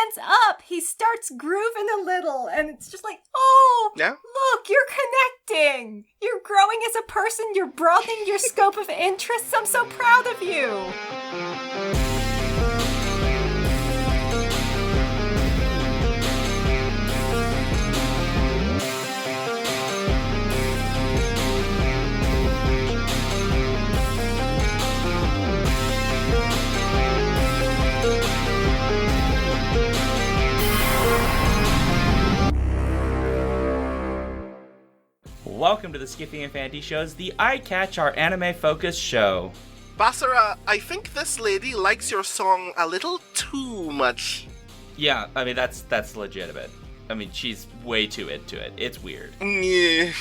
tense up. He starts grooving a little, and it's just like, oh, Yeah. look, you're connecting. You're growing as a person. You're broadening your scope of interests. I'm so proud of you. Welcome to the Skippy and Fantasy Show's The Eyecatch, our anime-focused show. Basara, I think this lady likes your song a little too much. Yeah, I mean, that's legitimate. I mean, she's way too into it. It's weird. Yeah.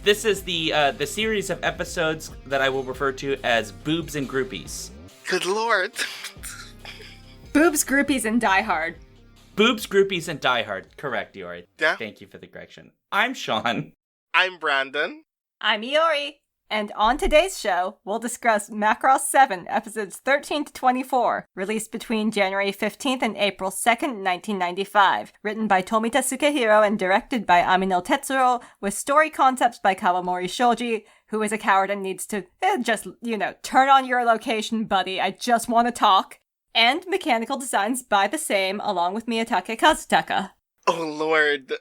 This is the series of episodes that I will refer to as Boobs and Groupies. Good lord. Boobs, groupies, and Die Hard. Boobs, Groupies, and Die Hard. Correct, Iori. Yeah. Thank you for the correction. I'm Sean. I'm Brandon. I'm Iori. And on today's show, we'll discuss Macross 7, episodes 13 to 24, released between January 15th and April 2nd, 1995. Written by Tomita Sukehiro and directed by Amino Tetsuro, with story concepts by Kawamori Shoji, who is a coward and needs to turn on your location, buddy. I just want to talk. And mechanical designs by the same, along with Miyatake Kazutaka. Oh lord.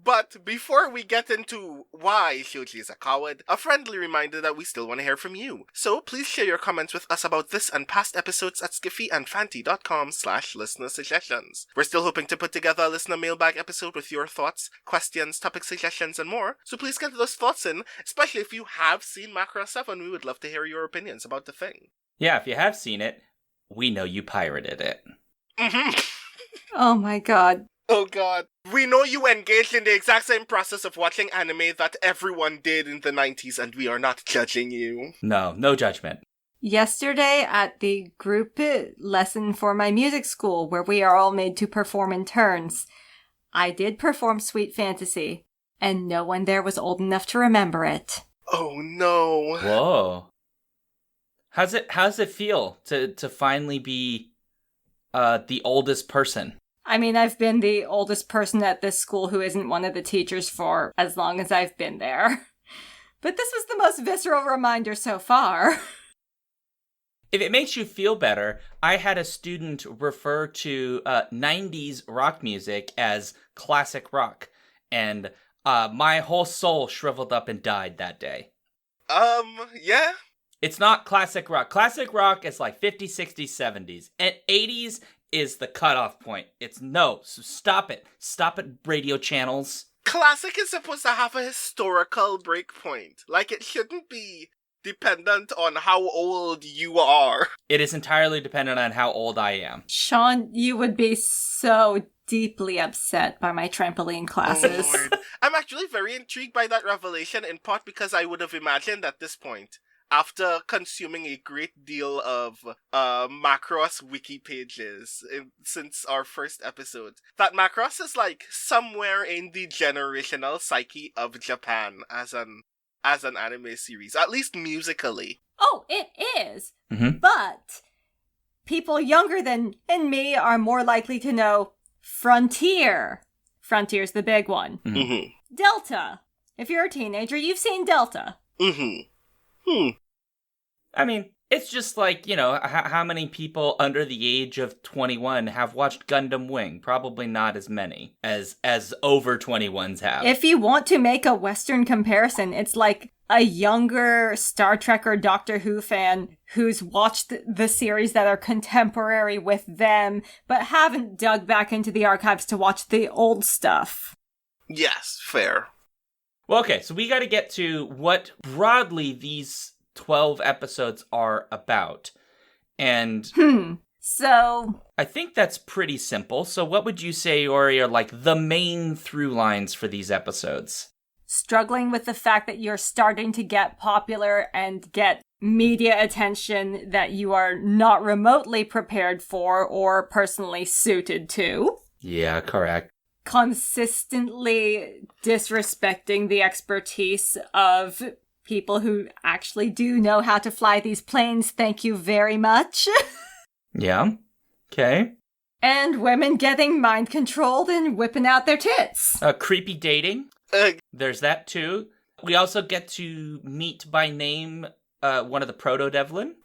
But before we get into why Shoji is a coward, a friendly reminder that we still want to hear from you. So please share your comments with us about this and past episodes at skiffyandfanty.com/listener suggestions. We're still hoping to put together a listener mailbag episode with your thoughts, questions, topic suggestions, and more. So please get those thoughts in, especially if you have seen Macross 7. We would love to hear your opinions about the thing. Yeah, if you have seen it, we know you pirated it. Mm-hmm. Oh my god. Oh god. We know you engaged in the exact same process of watching anime that everyone did in the 90s, and we are not judging you. No judgment. Yesterday at the group lesson for my music school, where we are all made to perform in turns, I did perform Sweet Fantasy, and no one there was old enough to remember it. Oh no. Whoa. How's it feel to finally be the oldest person? I mean, I've been the oldest person at this school who isn't one of the teachers for as long as I've been there. But this was the most visceral reminder so far. If it makes you feel better, I had a student refer to 90s rock music as classic rock, and my whole soul shriveled up and died that day. Yeah? It's not classic rock. Classic rock is like 50s, 60s, 70s. And 80s is the cutoff point. So stop it. Stop it, radio channels. Classic is supposed to have a historical breakpoint. Like, it shouldn't be dependent on how old you are. It is entirely dependent on how old I am. Sean, you would be so deeply upset by my trampoline classes. Oh, Lord. I'm actually very intrigued by that revelation, in part because I would have imagined at this point, after consuming a great deal of Macross wiki pages since our first episode, that Macross is like somewhere in the generational psyche of Japan as an anime series, at least musically. Oh, it is. Mm-hmm. But people younger than me are more likely to know Frontier. Frontier's the big one. Mm-hmm. Delta. If you're a teenager, you've seen Delta. Mm-hmm. I mean, it's just like, how many people under the age of 21 have watched Gundam Wing? Probably not as many as over 21s have. If you want to make a Western comparison, it's like a younger Star Trek or Doctor Who fan who's watched the series that are contemporary with them, but haven't dug back into the archives to watch the old stuff. Yes, fair. Well, okay, so we got to get to what broadly these 12 episodes are about. And so I think that's pretty simple. So what would you say, Ori, are like the main through lines for these episodes? Struggling with the fact that you're starting to get popular and get media attention that you are not remotely prepared for or personally suited to. Yeah, correct. Consistently disrespecting the expertise of people who actually do know how to fly these planes. Thank you very much. Yeah. Okay. And women getting mind-controlled and whipping out their tits. Creepy dating. There's that, too. We also get to meet by name one of the Proto-Devlin,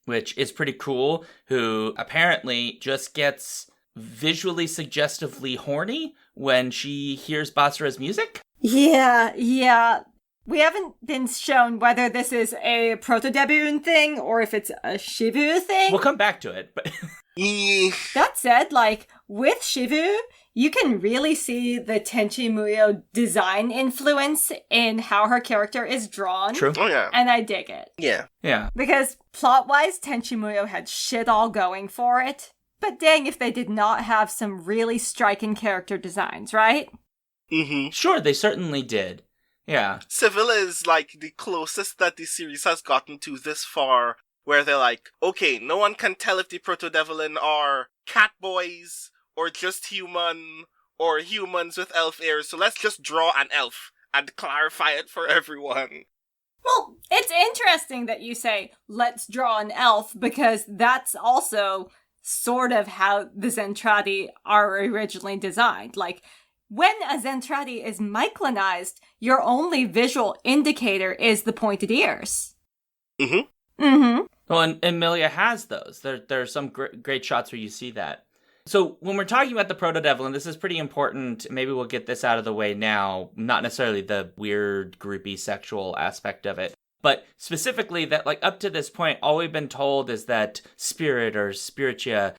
which is pretty cool, who apparently just gets visually suggestively horny when she hears Basara's music. Yeah. We haven't been shown whether this is a Proto-Devlin thing or if it's a Shivu thing. We'll come back to it, but... That said, like, with Shivu, you can really see the Tenchi Muyo design influence in how her character is drawn. True. Oh, yeah. And I dig it. Yeah. Because plot-wise, Tenchi Muyo had shit all going for it. But dang if they did not have some really striking character designs, right? Sure, they certainly did. Yeah. Sevilla is, like, the closest that the series has gotten to this far, where they're like, okay, no one can tell if the Proto-Devlin are cat boys, or just human, or humans with elf ears, so let's just draw an elf and clarify it for everyone. Well, it's interesting that you say, let's draw an elf, because that's also sort of how the Zentradi are originally designed. Like, when a Zentradi is myclinized, your only visual indicator is the pointed ears. Well, and Emilia has those. There are some great shots where you see that. So when we're talking about the Proto-Devlin, this is pretty important. Maybe we'll get this out of the way now. Not necessarily the weird, groupy, sexual aspect of it. But specifically that, like, up to this point, all we've been told is that spirit or spiritia.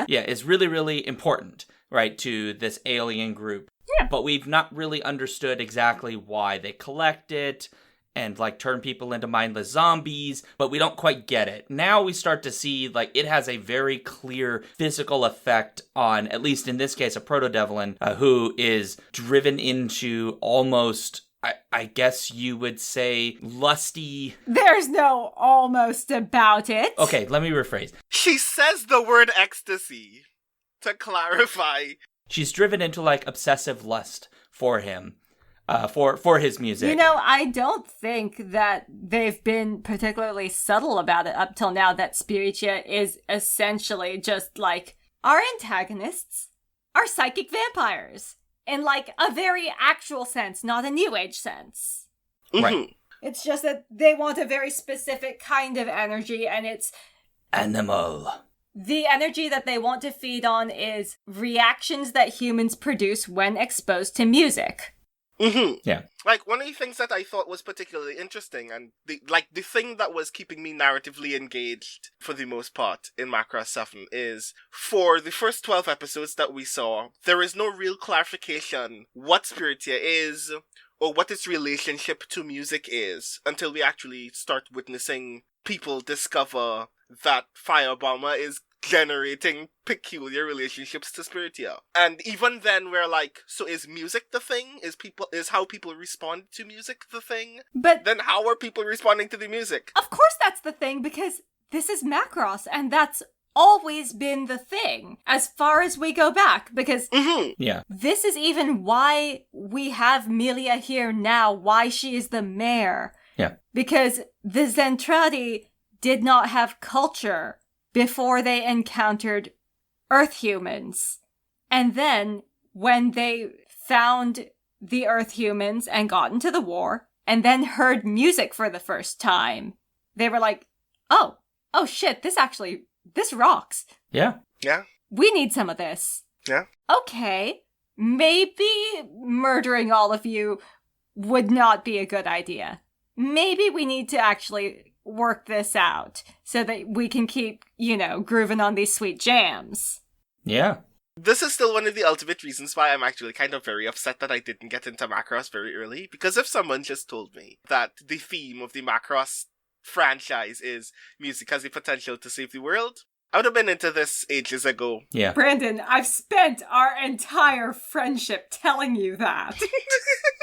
Yeah, is really, really important, right, to this alien group. Yeah. But we've not really understood exactly why they collect it and, like, turn people into mindless zombies, but we don't quite get it. Now we start to see, like, it has a very clear physical effect on, at least in this case, a Proto-Devlin, who is driven into almost... I guess you would say lusty... There's no almost about it. Okay, let me rephrase. She says the word ecstasy, to clarify. She's driven into, like, obsessive lust for him, for his music. You know, I don't think that they've been particularly subtle about it up till now, that Spiritia is essentially just, like, our antagonists are psychic vampires. In, like, a very actual sense, not a New Age sense. Right. It's just that they want a very specific kind of energy, and it's... Animal. The energy that they want to feed on is reactions that humans produce when exposed to music. Yeah. Like, one of the things that I thought was particularly interesting, and the thing that was keeping me narratively engaged for the most part in Macross 7 is, for the first 12 episodes that we saw, there is no real clarification what Spiritia is, or what its relationship to music is, until we actually start witnessing people discover that Firebomber is generating peculiar relationships to Spiritia. And even then we're like, so is music the thing? Is how people respond to music the thing? But then how are people responding to the music? of course that's the thing, because this is Macross, and that's always been the thing, as far as we go back, because Yeah. this is even why we have Milia here now, why she is the mayor. Yeah. Because the Zentradi did not have culture before they encountered Earth humans. And then, when they found the Earth humans and got into the war, and then heard music for the first time, they were like, oh shit, this rocks. Yeah. Yeah. We need some of this. Yeah. Okay, maybe murdering all of you would not be a good idea. Maybe we need to actually work this out so that we can keep, grooving on these sweet jams. Yeah. This is still one of the ultimate reasons why I'm actually kind of very upset that I didn't get into Macross very early, because if someone just told me that the theme of the Macross franchise is music has the potential to save the world, I would have been into this ages ago. Yeah. Brandon, I've spent our entire friendship telling you that.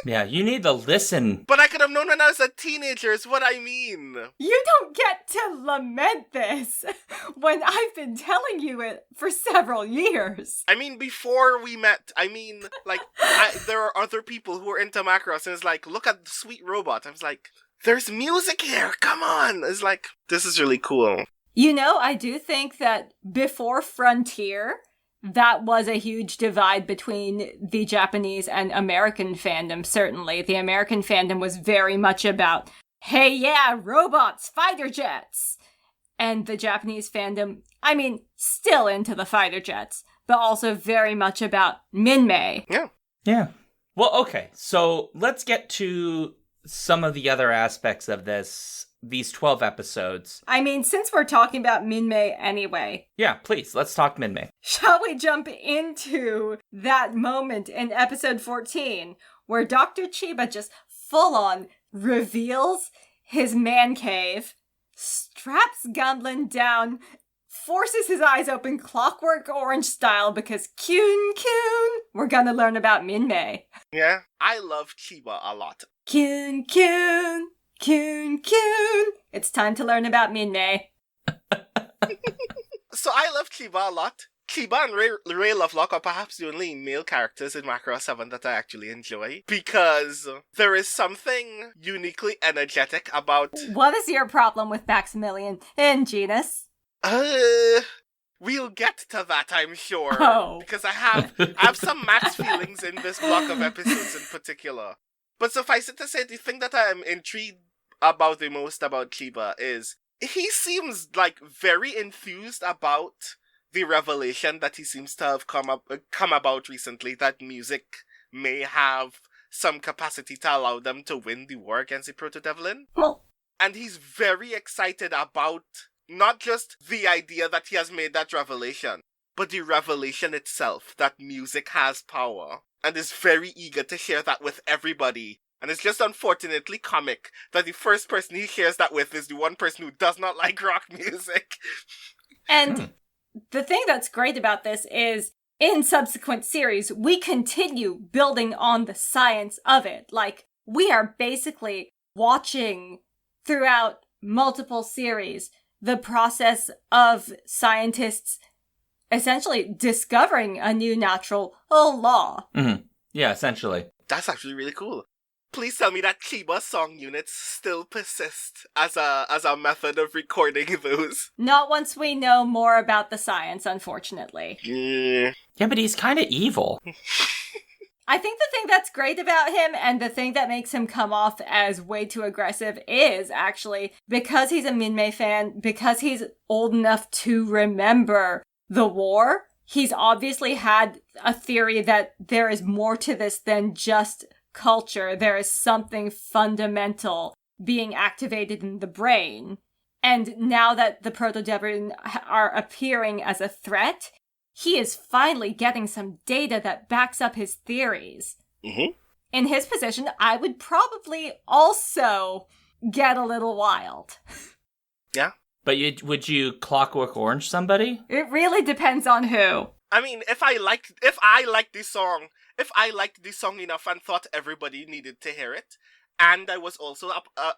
Yeah, you need to listen. But I could have known when I was a teenager is what I mean. You don't get to lament this when I've been telling you it for several years. I mean, before we met, there are other people who are into Macross, and it's like, look at the sweet robot. I was like, there's music here, come on! It's like, this is really cool. You know, I do think that before Frontier, that was a huge divide between the Japanese and American fandom, certainly. The American fandom was very much about, hey, yeah, robots, fighter jets. And the Japanese fandom, I mean, still into the fighter jets, but also very much about Minmay. Yeah. Well, okay, so let's get to some of the other aspects of these 12 episodes. I mean, since we're talking about Minmay anyway. Yeah, please, let's talk Minmay. Shall we jump into that moment in episode 14 where Dr. Chiba just full-on reveals his man cave, straps Gunlin down, forces his eyes open Clockwork Orange style because Kyun, we're gonna learn about Minmay. Yeah, I love Chiba a lot. Kyun. It's time to learn about Minmay. So I love Chiba a lot. Chiba and Ray Lovelock are perhaps the only male characters in Macross 7 that I actually enjoy, because there is something uniquely energetic about... What is your problem with Maximilian and Genus? We'll get to that, I'm sure. Oh. Because I have some Max feelings in this block of episodes in particular. But suffice it to say, the thing that I am intrigued about the most about Chiba is he seems like very enthused about the revelation that he seems to have come about recently, that music may have some capacity to allow them to win the war against the Proto-Devlin. Well, and he's very excited about not just the idea that he has made that revelation, but the revelation itself, that music has power, and is very eager to share that with everybody. And it's just unfortunately comic that the first person he shares that with is the one person who does not like rock music. And the thing that's great about this is, in subsequent series, we continue building on the science of it. Like, we are basically watching throughout multiple series the process of scientists essentially discovering a new natural law. Mm-hmm. Yeah, essentially. That's actually really cool. Please tell me that Chiba song units still persist as a method of recording those. Not once we know more about the science, unfortunately. Yeah, but he's kind of evil. I think the thing that's great about him, and the thing that makes him come off as way too aggressive, is actually because he's a Minmay fan, because he's old enough to remember the war, he's obviously had a theory that there is more to this than just culture. There is something fundamental being activated in the brain. And now that the Proto-Devlin are appearing as a threat, he is finally getting some data that backs up his theories. Mm-hmm. In his position, I would probably also get a little wild. Yeah. But would you Clockwork Orange somebody? It really depends on who. I mean, if I liked the song enough and thought everybody needed to hear it, and I was also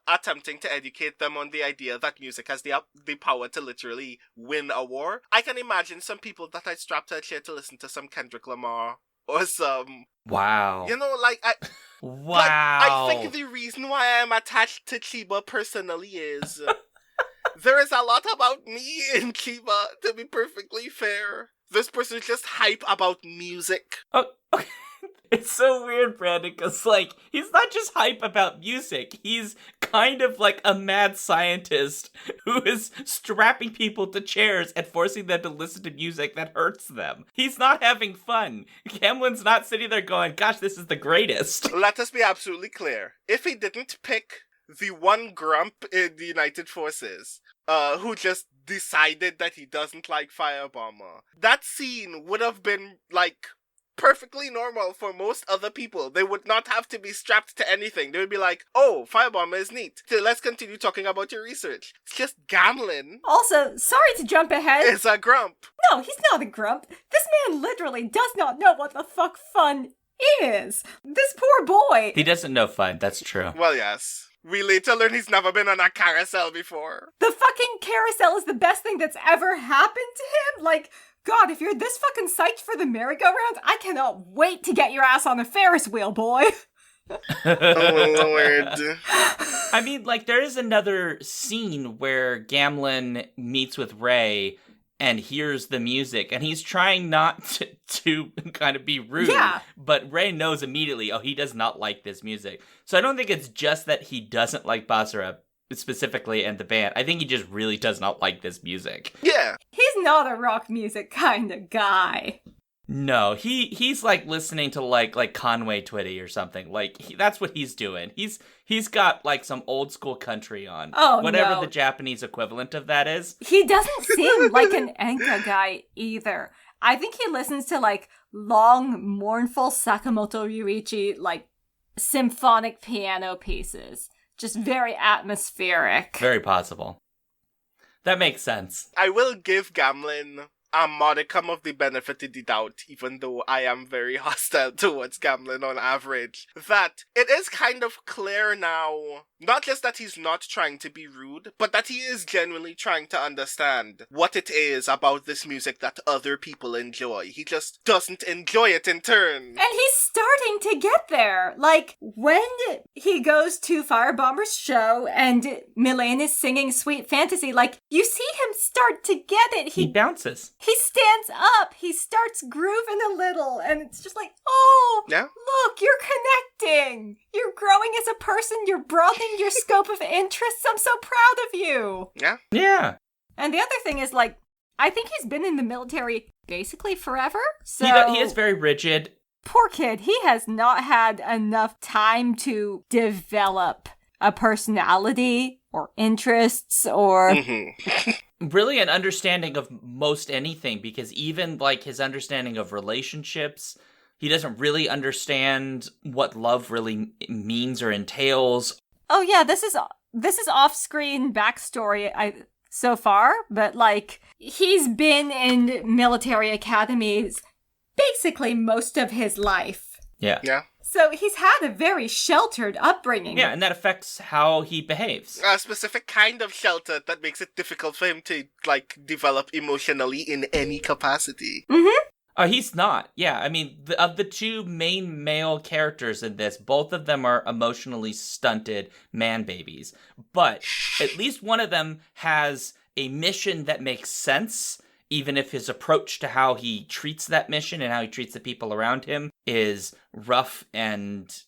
attempting to educate them on the idea that music has the power to literally win a war, I can imagine some people that I'd strap to a chair to listen to some Kendrick Lamar or some... Wow. You know, like... Wow. Like, I think the reason why I'm attached to Chiba personally is... there is a lot about me in Chiba, to be perfectly fair. This person is just hype about music. Oh, okay. It's so weird, Brandon, because, like, he's not just hype about music. He's kind of like a mad scientist who is strapping people to chairs and forcing them to listen to music that hurts them. He's not having fun. Camlin's not sitting there going, gosh, this is the greatest. Let us be absolutely clear. If he didn't pick the one grump in the United Forces, who just decided that he doesn't like Firebomber, that scene would have been, like, perfectly normal for most other people. They would not have to be strapped to anything. They would be like, oh, Firebomber is neat. So let's continue talking about your research. It's just Gamlin. Also, sorry to jump ahead. Is a grump. No, he's not a grump. This man literally does not know what the fuck fun is. This poor boy. He doesn't know fun, that's true. Well, yes. We later learn he's never been on a carousel before. The fucking carousel is the best thing that's ever happened to him. Like, God, if you're this fucking psyched for the merry-go-round, I cannot wait to get your ass on a Ferris wheel, boy. Oh, Lord. I mean, like, there is another scene where Gamlin meets with Ray and hears the music, and he's trying not to kind of be rude, Yeah. but Ray knows immediately, oh, he does not like this music. So I don't think it's just that he doesn't like Basara specifically and the band. I think he just really does not like this music. Yeah. He's not a rock music kind of guy. No, he's like listening to like Conway Twitty or something. Like that's what he's doing. He's got like some old school country on. Oh, whatever no. the Japanese equivalent of that is. He doesn't seem like an enka guy either. I think he listens to like long, mournful Sakamoto Ryuichi, like symphonic piano pieces. Just very atmospheric. Very possible. That makes sense. I will give Gamlin a modicum of the benefit of the doubt, even though I am very hostile towards Gamlin on average, that it is kind of clear now, not just that he's not trying to be rude, but that he is genuinely trying to understand what it is about this music that other people enjoy. He just doesn't enjoy it in turn. And he's starting to get there. Like, when he goes to Firebomber's show and Milane is singing Sweet Fantasy, like, you see him start to get it. He bounces. He stands up, he starts grooving a little, and it's just like, oh, Yeah. look, you're connecting. You're growing as a person, you're broadening your scope of interests. I'm so proud of you. Yeah. Yeah. And the other thing is, like, I think he's been in the military basically forever. So He is very rigid. poor kid, he has not had enough time to develop a personality or interests or... Mm-hmm. Really an understanding of most anything, because even like his understanding of relationships, he doesn't really understand what love really means or entails. Oh yeah, this is off-screen backstory so far, but like he's been in military academies basically most of his life. Yeah. Yeah. So he's had a very sheltered upbringing. Yeah, and that affects how he behaves. A specific kind of shelter that makes it difficult for him to, like, develop emotionally in any capacity. Mm-hmm. He's not. Yeah, I mean, of the two main male characters in this, both of them are emotionally stunted man babies. But at least one of them has a mission that makes sense, even if his approach to how he treats that mission and how he treats the people around him is rough and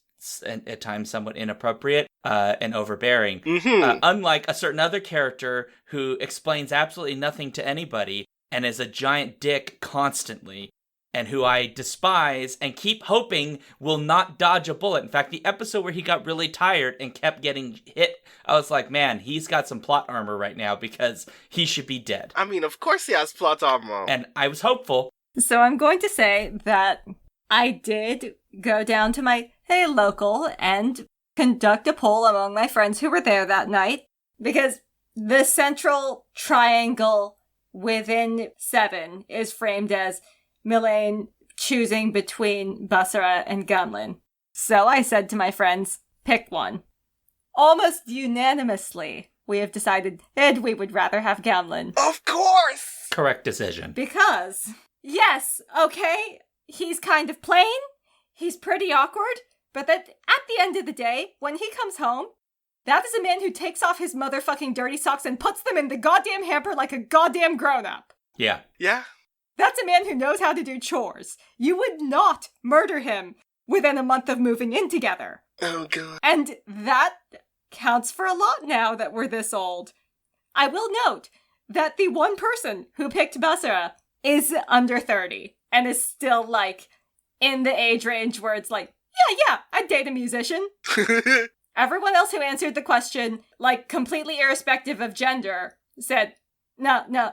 at times somewhat inappropriate and overbearing. Mm-hmm. Unlike a certain other character who explains absolutely nothing to anybody and is a giant dick constantly, and who I despise and keep hoping will not dodge a bullet. In fact, the episode where he got really tired and kept getting hit, I was like, man, he's got some plot armor right now because he should be dead. I mean, of course he has plot armor. And I was hopeful. So I'm going to say that I did go down to my local and conduct a poll among my friends who were there that night, because the central triangle within 7 is framed as Milane choosing between Basara and Gunlin. So I said to my friends, pick one. Almost unanimously, we have decided we would rather have Gunlin. Of course! Correct decision. Because, yes, okay, he's kind of plain, he's pretty awkward, but that at the end of the day, when he comes home, that is a man who takes off his motherfucking dirty socks and puts them in the goddamn hamper like a goddamn grown-up. Yeah. Yeah. That's a man who knows how to do chores. You would not murder him within a month of moving in together. Oh, God. And that counts for a lot now that we're this old. I will note that the one person who picked Basara is under 30 and is still, like, in the age range where it's like, yeah, I'd date a musician. Everyone else who answered the question, like, completely irrespective of gender, said, no,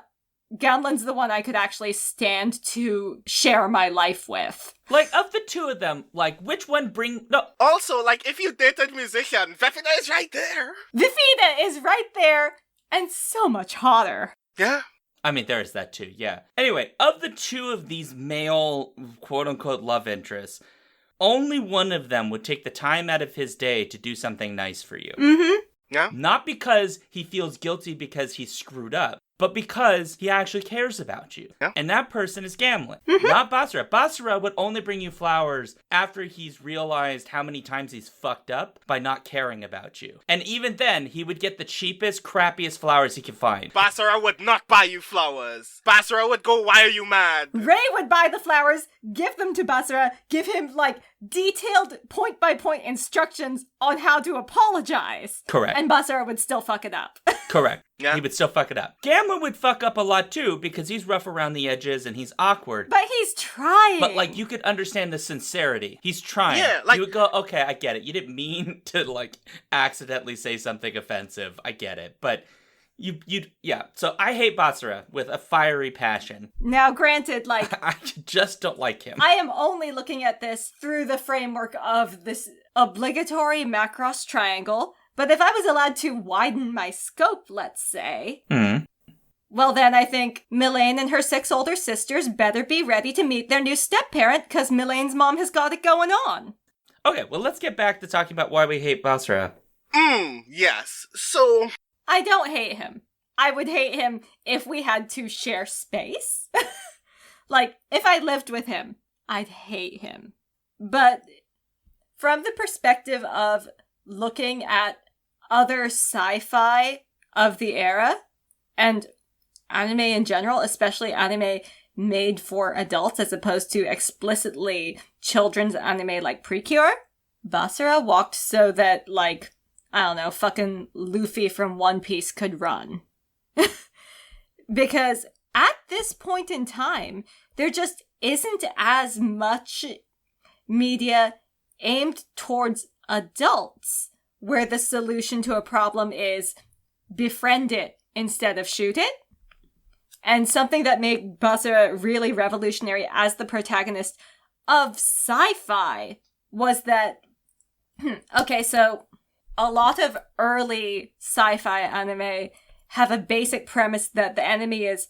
Gamlin's the one I could actually stand to share my life with. Like, of the two of them, like, which one No. Also, like, if you dated musician, Vefina is right there. Vifida is right there, and so much hotter. Yeah. I mean, there's that too, yeah. Anyway, of the two of these male, quote-unquote, love interests, only one of them would take the time out of his day to do something nice for you. Mm-hmm. Yeah. Not because he feels guilty because he screwed up, but because he actually cares about you. Yeah. And that person is Gamlen, not Basara. Basara would only bring you flowers after he's realized how many times he's fucked up by not caring about you. And even then, he would get the cheapest, crappiest flowers he could find. Basara would not buy you flowers. Basara would go, why are you mad? Ray would buy the flowers, give them to Basara, give him, like, detailed point-by-point instructions on how to apologize. Correct. And Basara would still fuck it up. Correct. Yeah. He would still fuck it up. Gamlen would fuck up a lot too because he's rough around the edges and he's awkward. But he's trying. But, like, you could understand the sincerity. He's trying. Yeah, like... You would go, okay, I get it. You didn't mean to, like, accidentally say something offensive. I get it. But yeah. So I hate Basara with a fiery passion. Now, granted, like... I just don't like him. I am only looking at this through the framework of this obligatory Macross triangle. But if I was allowed to widen my scope, let's say... Well, then I think Mylene and her 6 older sisters better be ready to meet their new step-parent, because Mylene's mom has got it going on. Okay, well, let's get back to talking about why we hate Basara. Yes. So... I don't hate him. I would hate him if we had to share space. Like, if I lived with him, I'd hate him. But from the perspective of looking at other sci-fi of the era, and anime in general, especially anime made for adults as opposed to explicitly children's anime like Precure, Basara walked so that, like, I don't know, fucking Luffy from One Piece could run. Because at this point in time, there just isn't as much media aimed towards adults where the solution to a problem is befriend it instead of shoot it. And something that made Basara really revolutionary as the protagonist of sci-fi was that, okay, so a lot of early sci-fi anime have a basic premise that the enemy is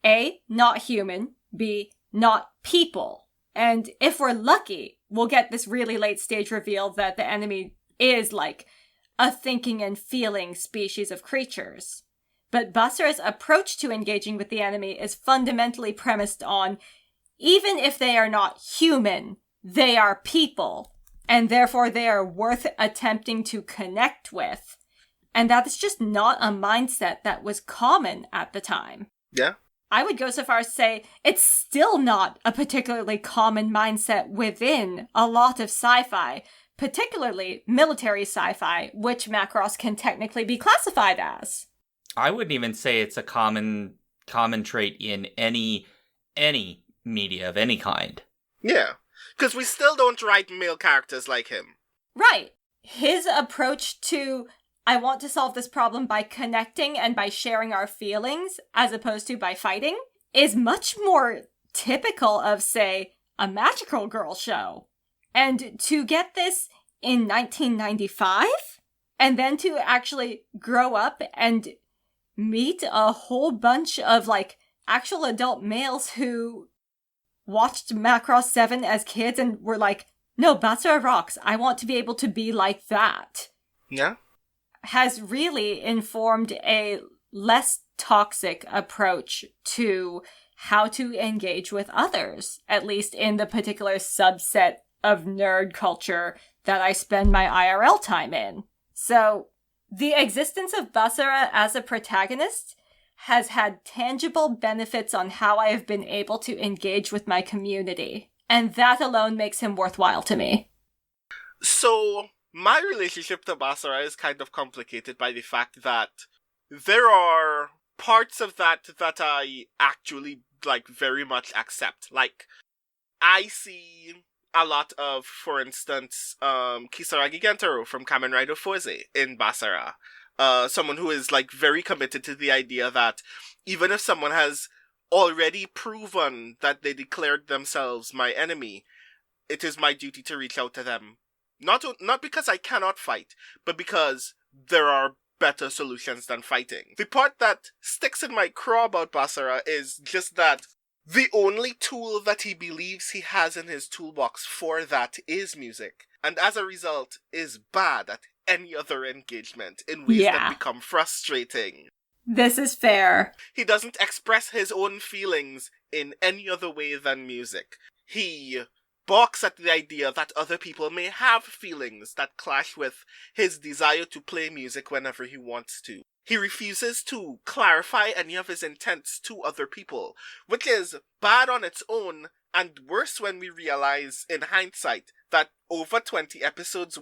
A, not human, B, not people. And if we're lucky, we'll get this really late stage reveal that the enemy is like a thinking and feeling species of creatures. But Basara's approach to engaging with the enemy is fundamentally premised on, even if they are not human, they are people, and therefore they are worth attempting to connect with. And that is just not a mindset that was common at the time. Yeah. I would go so far as to say it's still not a particularly common mindset within a lot of sci-fi, particularly military sci-fi, which Macross can technically be classified as. I wouldn't even say it's a common trait in any media of any kind. Yeah, because we still don't write male characters like him. Right. His approach to, I want to solve this problem by connecting and by sharing our feelings, as opposed to by fighting, is much more typical of, say, a Magical Girl show. And to get this in 1995, and then to actually grow up and meet a whole bunch of, like, actual adult males who watched Macross 7 as kids and were like, no, Basara rocks, I want to be able to be like that. Yeah. Has really informed a less toxic approach to how to engage with others, at least in the particular subset of nerd culture that I spend my IRL time in. So, the existence of Basara as a protagonist has had tangible benefits on how I have been able to engage with my community, and that alone makes him worthwhile to me. So, my relationship to Basara is kind of complicated by the fact that there are parts of that I actually, like, very much accept. Like, I see a lot of, for instance, Kisaragi Gentaro from Kamen Rider Fourze in Basara. Someone who is, like, very committed to the idea that even if someone has already proven that they declared themselves my enemy, it is my duty to reach out to them. Not because I cannot fight, but because there are better solutions than fighting. The part that sticks in my craw about Basara is just that the only tool that he believes he has in his toolbox for that is music, and as a result is bad at any other engagement in ways that become frustrating. This is fair. He doesn't express his own feelings in any other way than music. He balks at the idea that other people may have feelings that clash with his desire to play music whenever he wants to. He refuses to clarify any of his intents to other people, which is bad on its own and worse when we realize, in hindsight, that over 20 episodes,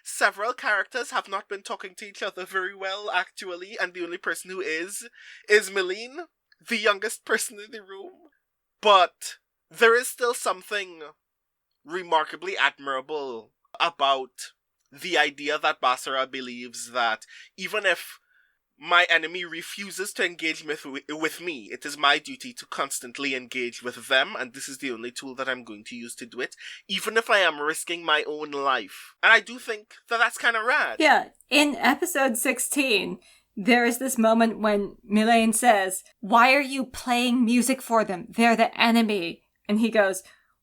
several characters have not been talking to each other very well, actually, and the only person who is Meline, the youngest person in the room. But there is still something remarkably admirable about the idea that Basara believes that even if my enemy refuses to engage with me, it is my duty to constantly engage with them, and this is the only tool that I'm going to use to do it, even if I am risking my own life. And I do think that that's kind of rad. Yeah, in episode 16, there is this moment when Mylène says, "Why are you playing music for them? They're the enemy." And he goes,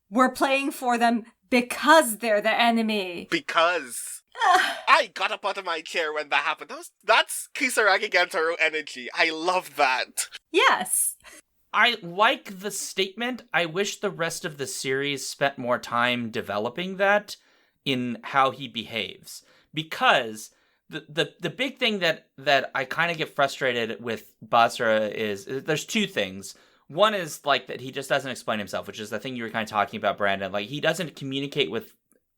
"We're playing for them because they're the enemy." Because I got up out of my chair when that happened. That's Kisaragi Gentaro energy. I love that. Yes. I like the statement. I wish the rest of the series spent more time developing that in how he behaves. Because the big thing that I kind of get frustrated with Basara is there's two things. One is like that he just doesn't explain himself, which is the thing you were kind of talking about, Brandon. Like, he doesn't communicate with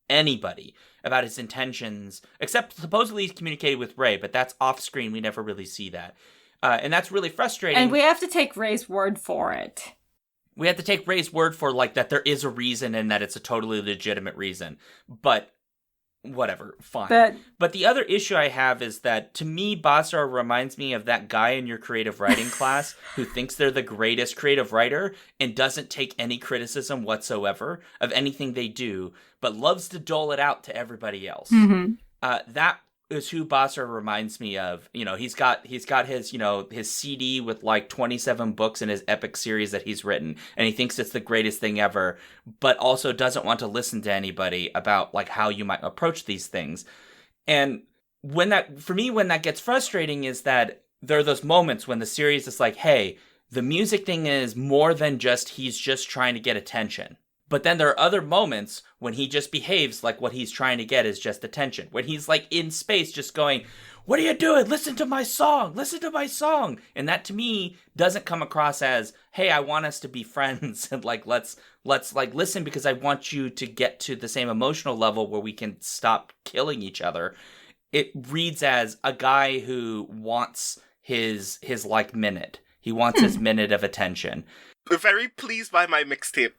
anybody about his intentions, except supposedly he's communicated with Ray, but that's off screen. We never really see that. And that's really frustrating. And we have to take Ray's word for it. We have to take Ray's word for, like, that there is a reason and that it's a totally legitimate reason. But whatever, fine. But the other issue I have is that, to me, Basara reminds me of that guy in your creative writing class who thinks they're the greatest creative writer and doesn't take any criticism whatsoever of anything they do, but loves to dole it out to everybody else. Mm-hmm. That is who Basara reminds me of. You know, he's got his, his CD with like 27 books in his epic series that he's written, and he thinks it's the greatest thing ever, but also doesn't want to listen to anybody about like how you might approach these things. And when that gets frustrating is that there are those moments when the series is like, hey, the music thing is more than just he's just trying to get attention. But then there are other moments when he just behaves like what he's trying to get is just attention. When he's like in space just going, "What are you doing? Listen to my song. Listen to my song." And that to me doesn't come across as, "Hey, I want us to be friends and like let's like listen because I want you to get to the same emotional level where we can stop killing each other." It reads as a guy who wants his like minute. He wants his minute of attention. We're very pleased by my mixtape.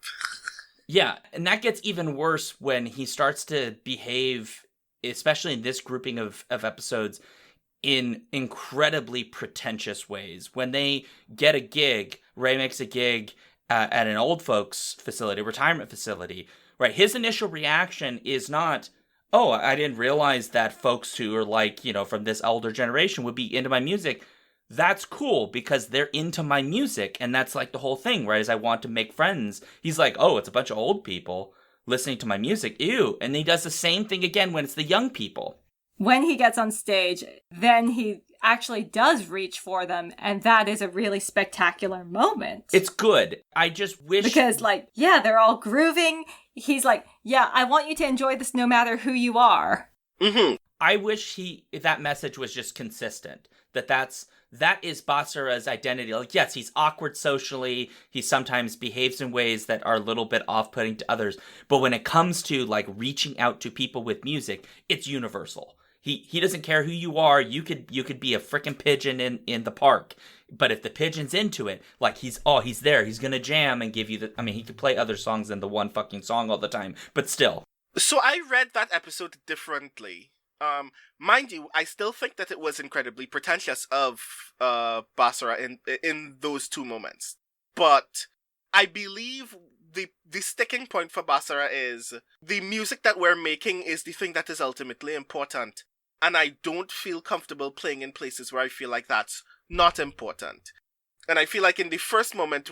Yeah, and that gets even worse when he starts to behave, especially in this grouping of episodes, in incredibly pretentious ways. When they get a gig, Ray makes a gig at an old folks facility, retirement facility, right? His initial reaction is not, "Oh, I didn't realize that folks who are like, from this older generation would be into my music." That's cool because they're into my music, and that's like the whole thing, right? Is I want to make friends. He's like, "Oh, it's a bunch of old people listening to my music. Ew." And he does the same thing again when it's the young people. When he gets on stage, then he actually does reach for them, and that is a really spectacular moment. It's good. I just wish... Because, they're all grooving. He's like, "Yeah, I want you to enjoy this no matter who you are." Mm-hmm. I wish that message was just consistent. That is Basara's identity. Like, yes, he's awkward socially. He sometimes behaves in ways that are a little bit off-putting to others. But when it comes to, like, reaching out to people with music, it's universal. He doesn't care who you are. You could be a frickin' pigeon in the park. But if the pigeon's into it, like, he's there. He's gonna jam and give you he could play other songs than the one fucking song all the time. But still. So I read that episode differently. Mind you, I still think that it was incredibly pretentious of Basara in those two moments. But I believe the sticking point for Basara is the music that we're making is the thing that is ultimately important. And I don't feel comfortable playing in places where I feel like that's not important. And I feel like in the first moment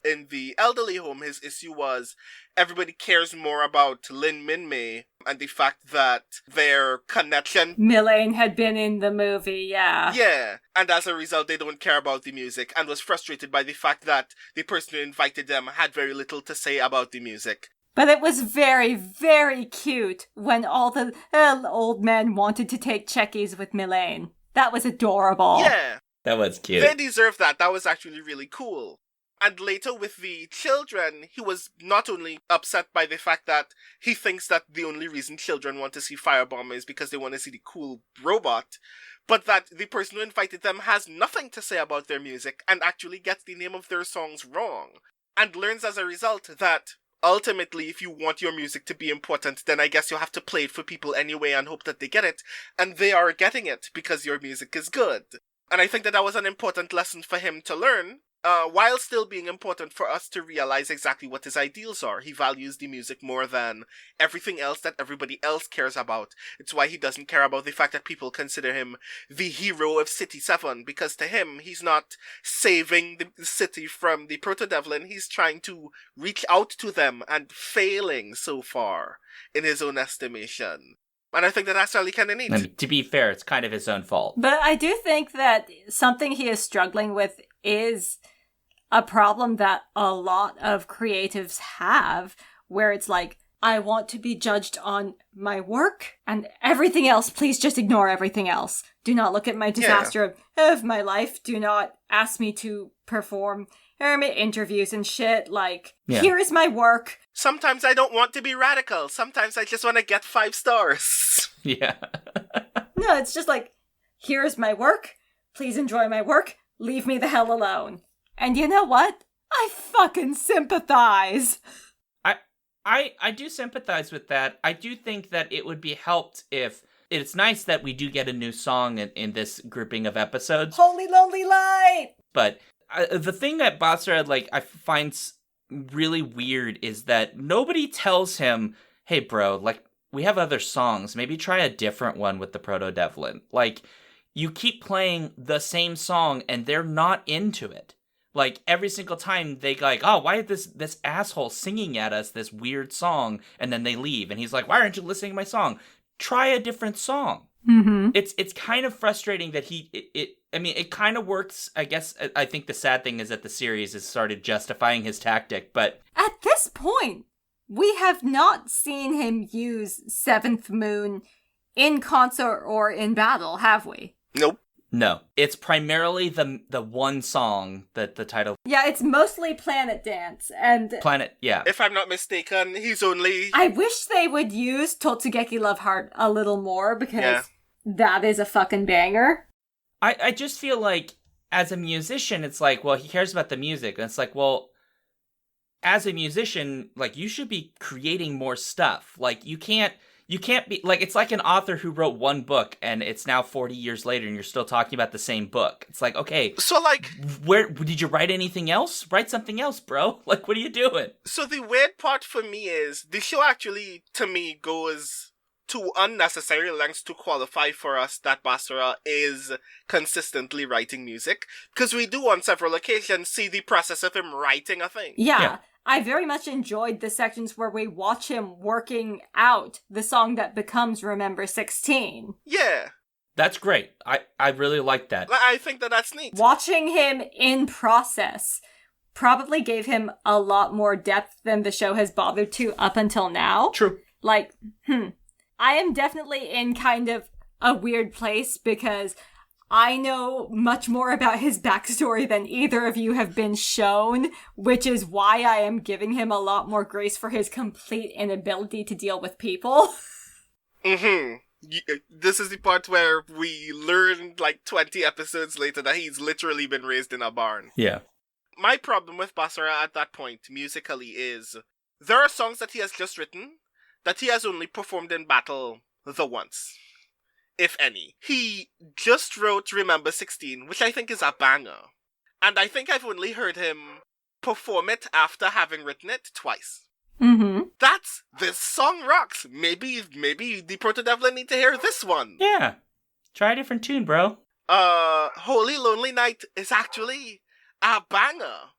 in the elderly home, his issue was everybody cares more about Lin Min-mei and the fact that their connection... Milane had been in the movie, yeah. Yeah, and as a result, they don't care about the music and was frustrated by the fact that the person who invited them had very little to say about the music. But it was very, very cute when all the old men wanted to take checkies with Milane. That was adorable. Yeah. That was cute. They deserve that. That was actually really cool. And later with the children, he was not only upset by the fact that he thinks that the only reason children want to see Firebomb is because they want to see the cool robot, but that the person who invited them has nothing to say about their music and actually gets the name of their songs wrong. And learns as a result that ultimately, if you want your music to be important, then I guess you'll have to play it for people anyway and hope that they get it. And they are getting it because your music is good. And I think that was an important lesson for him to learn, while still being important for us to realize exactly what his ideals are. He values the music more than everything else that everybody else cares about. It's why he doesn't care about the fact that people consider him the hero of City 7, because to him, he's not saving the city from the Proto-Devlin. He's trying to reach out to them and failing so far, in his own estimation. And I think that that's really kind of neat. And to be fair, it's kind of his own fault. But I do think that something he is struggling with is a problem that a lot of creatives have, where it's like, I want to be judged on my work, and everything else, please just ignore everything else. Do not look at my disaster of my life. Do not ask me to perform interviews and shit. Like, here is my work. Sometimes I don't want to be radical. Sometimes I just want to get 5 stars. Yeah. No, it's just like, here's my work. Please enjoy my work. Leave me the hell alone. And you know what? I fucking sympathize. I do sympathize with that. I do think that it would be helped if... It's nice that we do get a new song in this grouping of episodes. Holy Lonely Light! But the thing that Basra, I find really weird is that nobody tells him, hey, bro, we have other songs. Maybe try a different one with the Proto-Devlin. You keep playing the same song and they're not into it. Every single time they oh, why is this asshole singing at us this weird song? And then they leave. And he's like, why aren't you listening to my song? Try a different song. Mm-hmm. It's kind of frustrating that it kind of works. I guess I think the sad thing is that the series has started justifying his tactic, but... At this point, we have not seen him use Seventh Moon in concert or in battle, have we? Nope. No. It's primarily the one song that the title... Yeah, it's mostly Planet Dance, and... Planet, yeah. If I'm not mistaken, he's only... I wish they would use Totsugeki Love Heart a little more, because that is a fucking banger. I just feel like, as a musician, it's well, he cares about the music, and it's well, as a musician, you should be creating more stuff. You can't be, it's like an author who wrote one book, and it's now 40 years later, and you're still talking about the same book. It's okay. So, where, did you write anything else? Write something else, bro. What are you doing? So the weird part for me is, the show actually, to me, goes to unnecessary lengths to qualify for us that Basara is consistently writing music, because we do on several occasions see the process of him writing a thing. Yeah. I very much enjoyed the sections where we watch him working out the song that becomes Remember 16. Yeah. That's great. I really like that. I think that's neat. Watching him in process probably gave him a lot more depth than the show has bothered to up until now. True. I am definitely in kind of a weird place because I know much more about his backstory than either of you have been shown, which is why I am giving him a lot more grace for his complete inability to deal with people. Mm-hmm. This is the part where we learn 20 episodes later that he's literally been raised in a barn. Yeah. My problem with Basara at that point, musically, is there are songs that he has just written that he has only performed in battle the once. If any. He just wrote Remember 16, which I think is a banger. And I think I've only heard him perform it after having written it twice. Mm-hmm. This song rocks. Maybe the Proto-Devlin need to hear this one. Yeah. Try a different tune, bro. Holy Lonely Night is actually a banger.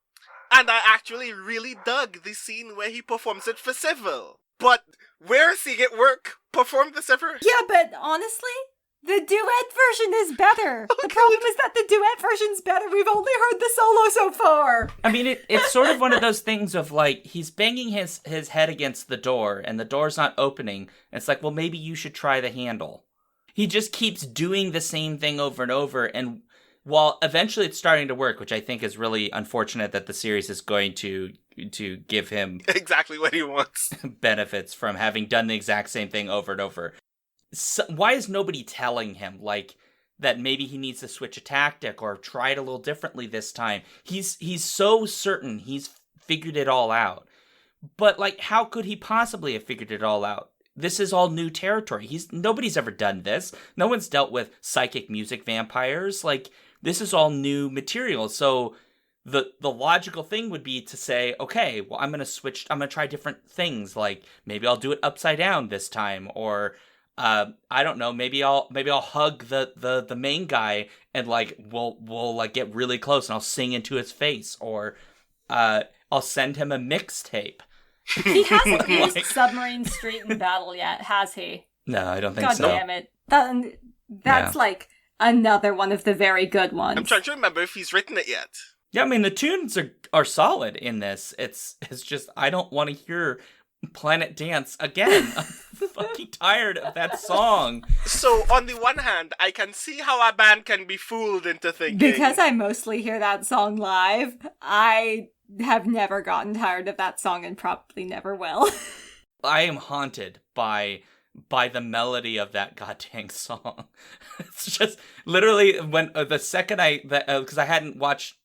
And I actually really dug the scene where he performs it for Civil. But we're seeing it work performed this ever. Yeah, but honestly, the duet version is better. The problem is that the duet version's better. We've only heard the solo so far. I mean, it's sort of one of those things of like, he's banging his head against the door and the door's not opening. It's like, well, maybe you should try the handle. He just keeps doing the same thing over and over. And while eventually it's starting to work, which I think is really unfortunate that the series is going to give him exactly what he wants. benefits from having done the exact same thing over and over. So, why is nobody telling him, like, that maybe he needs to switch a tactic or try it a little differently this time? He's so certain he's figured it all out. But, like, how could he possibly have figured it all out? This is all new territory. Nobody's ever done this. No one's dealt with psychic music vampires. Like, this is all new material. So the logical thing would be to say, okay, well, I'm going to try different things. Like, maybe I'll do it upside down this time, or I don't know, maybe I'll hug the main guy and like we'll like get really close and I'll sing into his face, or I'll send him a mixtape. He hasn't used Submarine Street in battle yet, has he? No, I don't think God so. damn it. That's like another one of the very good ones. I'm trying to remember if he's written it yet. Yeah, I mean the tunes are solid in this. It's just I don't want to hear Planet Dance again. I'm fucking tired of that song. So on the one hand, I can see how a band can be fooled into thinking. Because I mostly hear that song live, I have never gotten tired of that song and probably never will. I am haunted by the melody of that goddamn song. It's just literally when the second because I hadn't watched,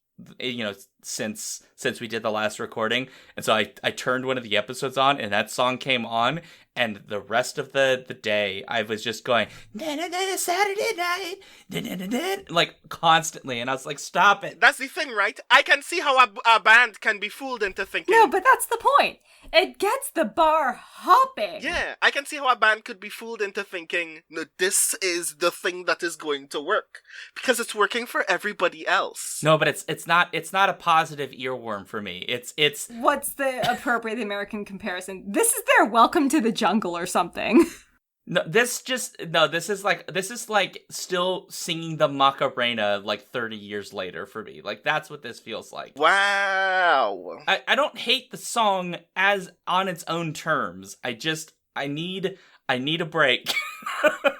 you know, since we did the last recording, and so I turned one of the episodes on and that song came on, and the rest of the day I was just going Saturday night like constantly, and I was like, stop it. That's the thing, right? I can see how a band can be fooled into thinking. No, but that's the point. It gets the bar hopping. Yeah, I can see how a band could be fooled into thinking, no, this is the thing that is going to work because it's working for everybody else. No, but it's not a positive earworm for me. It's What's the appropriate American comparison? This is their Welcome to the Jungle or something. No, this is like still singing the Macarena like 30 years later for me. Like, that's what this feels like. Wow. I don't hate the song as on its own terms. I need a break.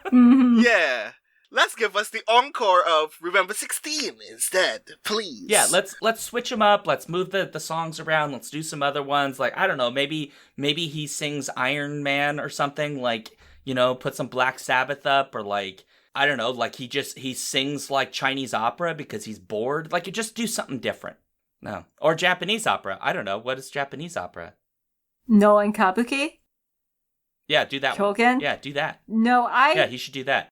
Mm-hmm. Yeah. Let's give us the encore of Remember 16 instead, please. Yeah, let's switch them up. Let's move the songs around. Let's do some other ones. Like, I don't know, maybe he sings Iron Man or something, like, you know, put some Black Sabbath up, or like, I don't know, like he sings like Chinese opera because he's bored. Like, you just do something different. No. Or Japanese opera. I don't know. What is Japanese opera? No and Kabuki? Yeah, do that one. Shogun? Yeah, do that. No, Yeah, he should do that.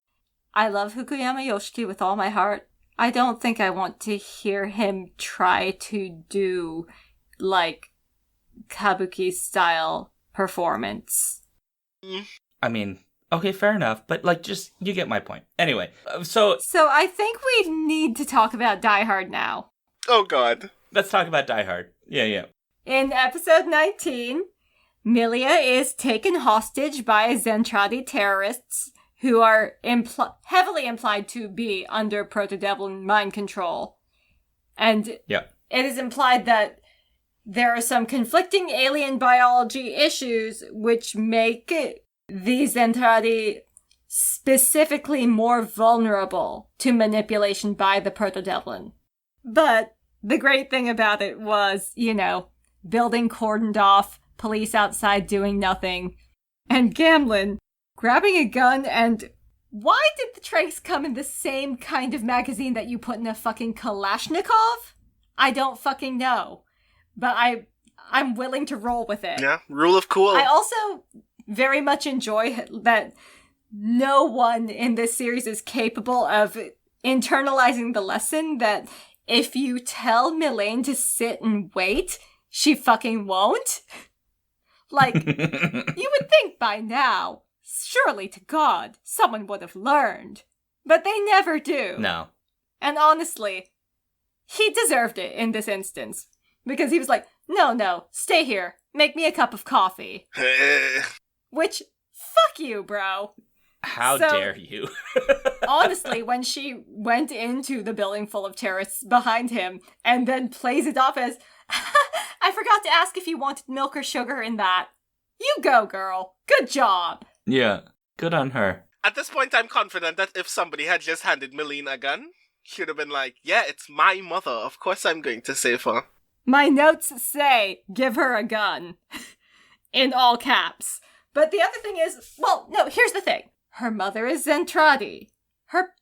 I love Fukuyama Yoshiki with all my heart. I don't think I want to hear him try to do, like, Kabuki-style performance. I mean, okay, fair enough. But, like, just, you get my point. Anyway, so I think we need to talk about Die Hard now. Oh, God. let's talk about Die Hard. Yeah. In episode 19, Milia is taken hostage by Zentradi terrorists who are heavily implied to be under Proto-Devil mind control. And it is implied that there are some conflicting alien biology issues which make the Zentradi specifically more vulnerable to manipulation by the Proto-Devlin. But the great thing about it was, building cordoned off, police outside doing nothing, and Gamlin grabbing a gun. And why did the trace come in the same kind of magazine that you put in a fucking Kalashnikov? I don't fucking know. But I'm willing to roll with it. Yeah, rule of cool. I also very much enjoy that no one in this series is capable of internalizing the lesson that if you tell Mylene to sit and wait, she fucking won't. Like, you would think by now, surely to God, someone would have learned. But they never do. No. And honestly, he deserved it in this instance. Because he was like, no, stay here. Make me a cup of coffee. Which, fuck you, bro. How dare you? Honestly, when she went into the building full of terrorists behind him and then plays it off as, I forgot to ask if you wanted milk or sugar in that. You go, girl. Good job. Yeah, good on her. At this point, I'm confident that if somebody had just handed Melina a gun, she would have been like, yeah, it's my mother. Of course I'm going to save her. My notes say, give her a gun. In all caps. But the other thing is, well, no, here's the thing. Her mother is Zentradi.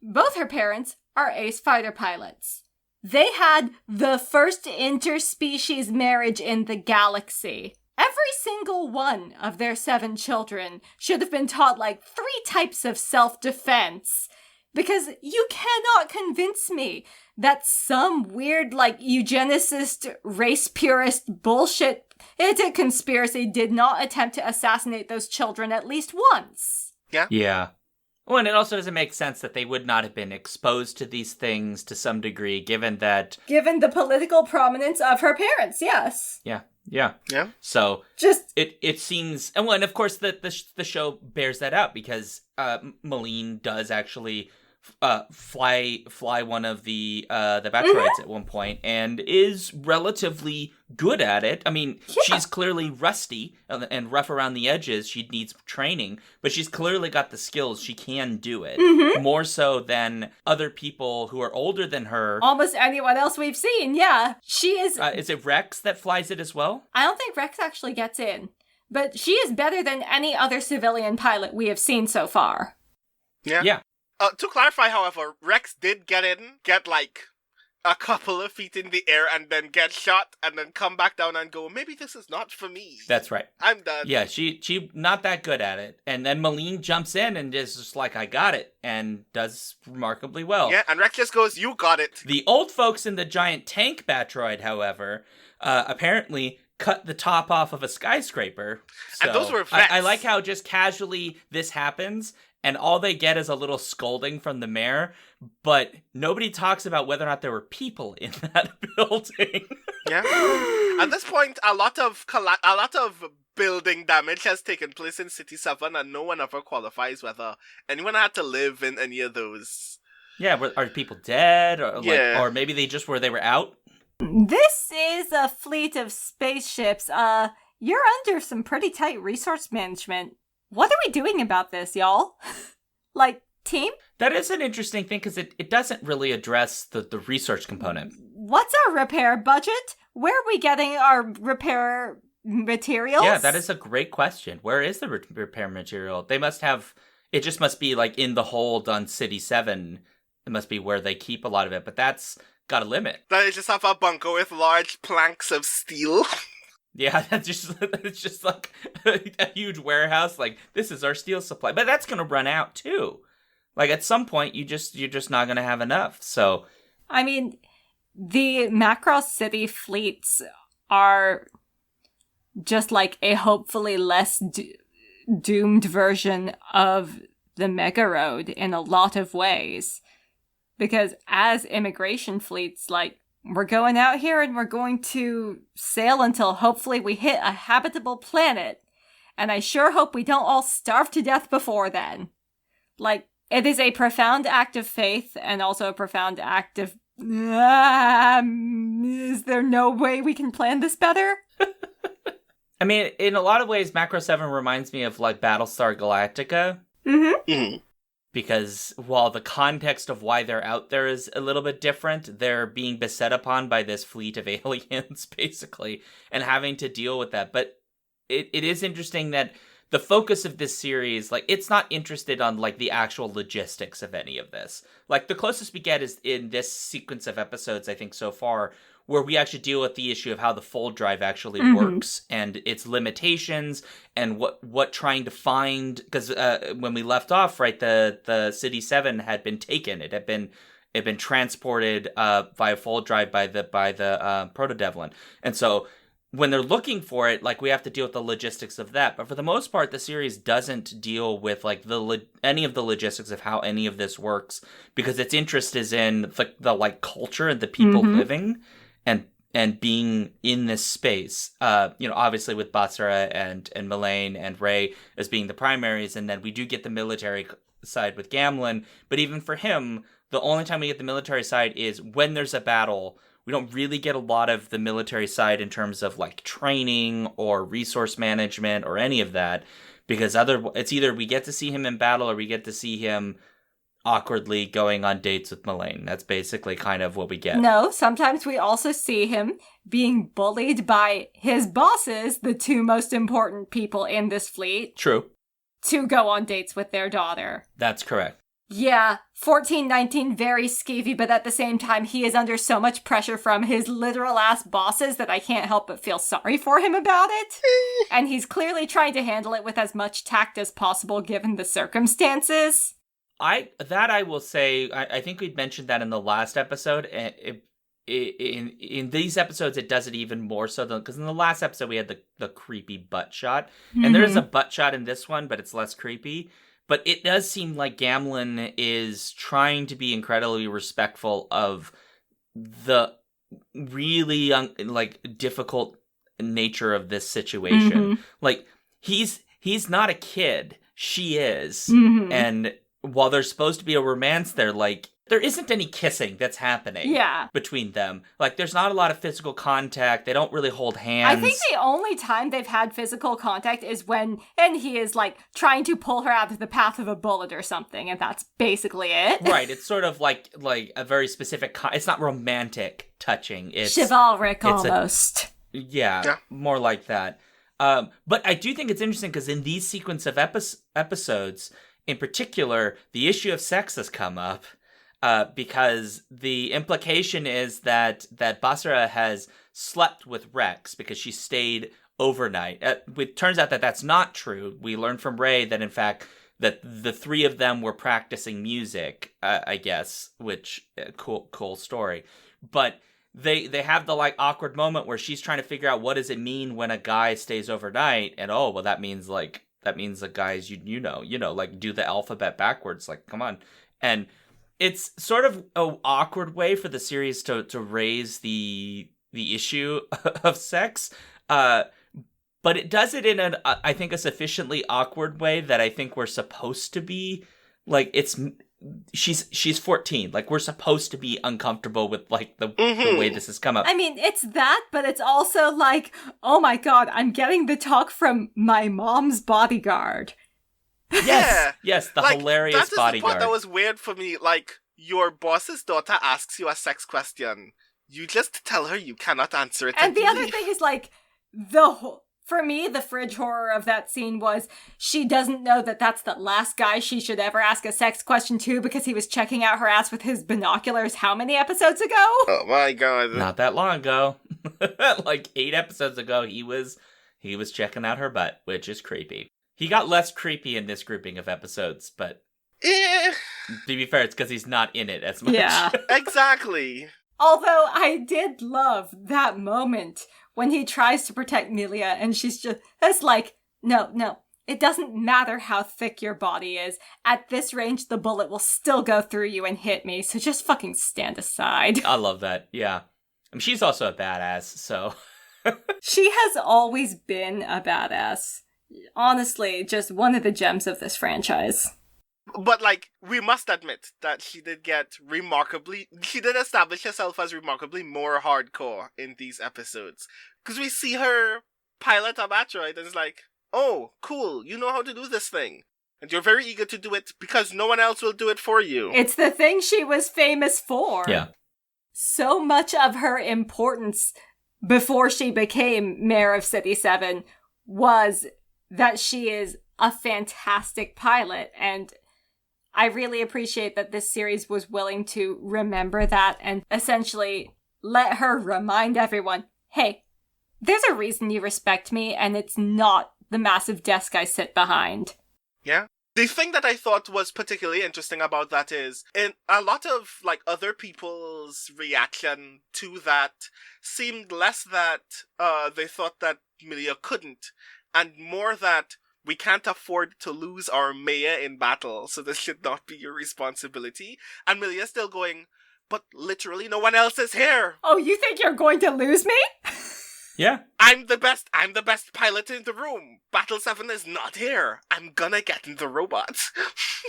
Both her parents are ace fighter pilots. They had the first interspecies marriage in the galaxy. Every single one of their 7 children should have been taught like 3 types of self-defense. Because you cannot convince me that some weird, like, eugenicist, race purist bullshit conspiracy did not attempt to assassinate those children at least once. Yeah. Well, and it also doesn't make sense that they would not have been exposed to these things to some degree, given the political prominence of her parents, yes. Yeah. So just it seems, and well, and of course the show bears that out because Malene does actually fly one of the Batroids at one point and is relatively good at it. I mean, she's clearly rusty and rough around the edges. She needs training, but she's clearly got the skills. She can do it more so than other people who are older than her. Almost anyone else we've seen, yeah. She is... is it Rex that flies it as well? I don't think Rex actually gets in, but she is better than any other civilian pilot we have seen so far. Yeah. To clarify, however, Rex did get like a couple of feet in the air and then get shot and then come back down and go, maybe this is not for me. That's right. I'm done. Yeah, she not that good at it. And then Malene jumps in and is just like, I got it, and does remarkably well. Yeah, and Rex just goes, you got it. The old folks in the giant tank Batroid, however, apparently cut the top off of a skyscraper. So and those were Rex. I like how just casually this happens, and all they get is a little scolding from the mayor, but nobody talks about whether or not there were people in that building. Yeah. At this point, a lot of building damage has taken place in City 7, and no one ever qualifies whether anyone had to live in any of those. Yeah, are people dead? Or, yeah. Or maybe they were out? This is a fleet of spaceships. You're under some pretty tight resource management. What are we doing about this, y'all? Like, team? That is an interesting thing, because it doesn't really address the research component. What's our repair budget? Where are we getting our repair materials? Yeah, that is a great question. Where is the repair material? They must have... It just must be, like, in the hold on City 7. It must be where they keep a lot of it, but that's got a limit. They just have a bunker with large planks of steel. Yeah, it's just like a huge warehouse. Like, this is our steel supply, but that's gonna run out too. Like, at some point, you're just not gonna have enough. So, I mean, the Macross City fleets are just like a hopefully less doomed version of the Mega Road in a lot of ways, because as immigration fleets, like, we're going out here and we're going to sail until hopefully we hit a habitable planet. And I sure hope we don't all starve to death before then. Like, it is a profound act of faith and also a profound act of... is there no way we can plan this better? I mean, in a lot of ways, Macro 7 reminds me of, like, Battlestar Galactica. Mm-hmm. Because while the context of why they're out there is a little bit different, they're being beset upon by this fleet of aliens, basically, and having to deal with that. But it is interesting that the focus of this series, like, it's not interested on, like, the actual logistics of any of this. Like, the closest we get is in this sequence of episodes, I think, so far, where we actually deal with the issue of how the fold drive actually works and its limitations and what trying to find, because when we left off, right, the City 7 had been taken. It had been transported via fold drive by the Proto-Devlin. And so when they're looking for it, like, we have to deal with the logistics of that. But for the most part, the series doesn't deal with, like, any of the logistics of how any of this works, because its interest is in the like, culture and the people living and being in this space. Obviously with Basra and Melaine and Ray as being the primaries, and then we do get the military side with Gamlin. But even for him, the only time we get the military side is when there's a battle. We don't really get a lot of the military side in terms of, like, training or resource management or any of that, because it's either we get to see him in battle or we get to see him awkwardly going on dates with Melaine. That's basically kind of what we get. No, sometimes we also see him being bullied by his bosses, the two most important people in this fleet. True. To go on dates with their daughter. That's correct. Yeah, 1419, very skeevy, but at the same time, he is under so much pressure from his literal-ass bosses that I can't help but feel sorry for him about it. And he's clearly trying to handle it with as much tact as possible given the circumstances. I will say, I think we'd mentioned that in the last episode. In these episodes, it does it even more so, because in the last episode, we had the creepy butt shot. And there is a butt shot in this one, but it's less creepy. But it does seem like Gamlin is trying to be incredibly respectful of the really difficult nature of this situation. Like, he's not a kid. She is. And while there's supposed to be a romance there, like, there isn't any kissing that's happening between them. Like, there's not a lot of physical contact. They don't really hold hands. I think the only time they've had physical contact is when he is, like, trying to pull her out of the path of a bullet or something, and that's basically it. Right, it's sort of like a very specific... it's not romantic touching. It's chivalric, almost. Yeah, more like that. But I do think it's interesting, because in these sequence of episodes, in particular, the issue of sex has come up. Because the implication is that Basra has slept with Rex because she stayed overnight. It turns out that that's not true. We learned from Ray that, in fact, that the three of them were practicing music, I guess, which, cool story. But they have the, like, awkward moment where she's trying to figure out what does it mean when a guy stays overnight, and that means the guys, like, do the alphabet backwards, like, come on. And it's sort of an awkward way for the series to raise the issue of sex, but it does it in I think a sufficiently awkward way that I think we're supposed to be, like, she's 14, like, we're supposed to be uncomfortable with, like, the way this has come up. I mean, it's that, but it's also like, oh my god, I'm getting the talk from my mom's bodyguard. Yes, the hilarious bodyguard. That is the part that was weird for me. Like, your boss's daughter asks you a sex question. You just tell her you cannot answer it. And the other thing is, like, for me, the fridge horror of that scene was she doesn't know that that's the last guy she should ever ask a sex question to, because he was checking out her ass with his binoculars how many episodes ago? Oh my god. Not that long ago. Like 8 episodes ago, he was checking out her butt, which is creepy. He got less creepy in this grouping of episodes, but to be fair, it's because he's not in it as much. Yeah. Exactly. Although I did love that moment when he tries to protect Milia, and it's like, no, it doesn't matter how thick your body is. At this range, the bullet will still go through you and hit me, so just fucking stand aside. I love that, yeah. I mean, she's also a badass, so... She has always been a badass. Honestly, just one of the gems of this franchise. But, like, we must admit that she did establish herself as remarkably more hardcore in these episodes. Because we see her pilot a Batroid and it's like, oh, cool, you know how to do this thing. And you're very eager to do it because no one else will do it for you. It's the thing she was famous for. Yeah. So much of her importance before she became Mayor of City 7 was that she is a fantastic pilot, and I really appreciate that this series was willing to remember that and essentially let her remind everyone, hey, there's a reason you respect me, and it's not the massive desk I sit behind. Yeah. The thing that I thought was particularly interesting about that is, in a lot of, like, other people's reaction to that seemed less that they thought that Milia couldn't, and more that we can't afford to lose our mayor in battle, so this should not be your responsibility. And Milia's still going, but literally no one else is here. Oh, you think you're going to lose me? Yeah. I'm the best pilot in the room. Battle 7 is not here. I'm gonna get in the robot.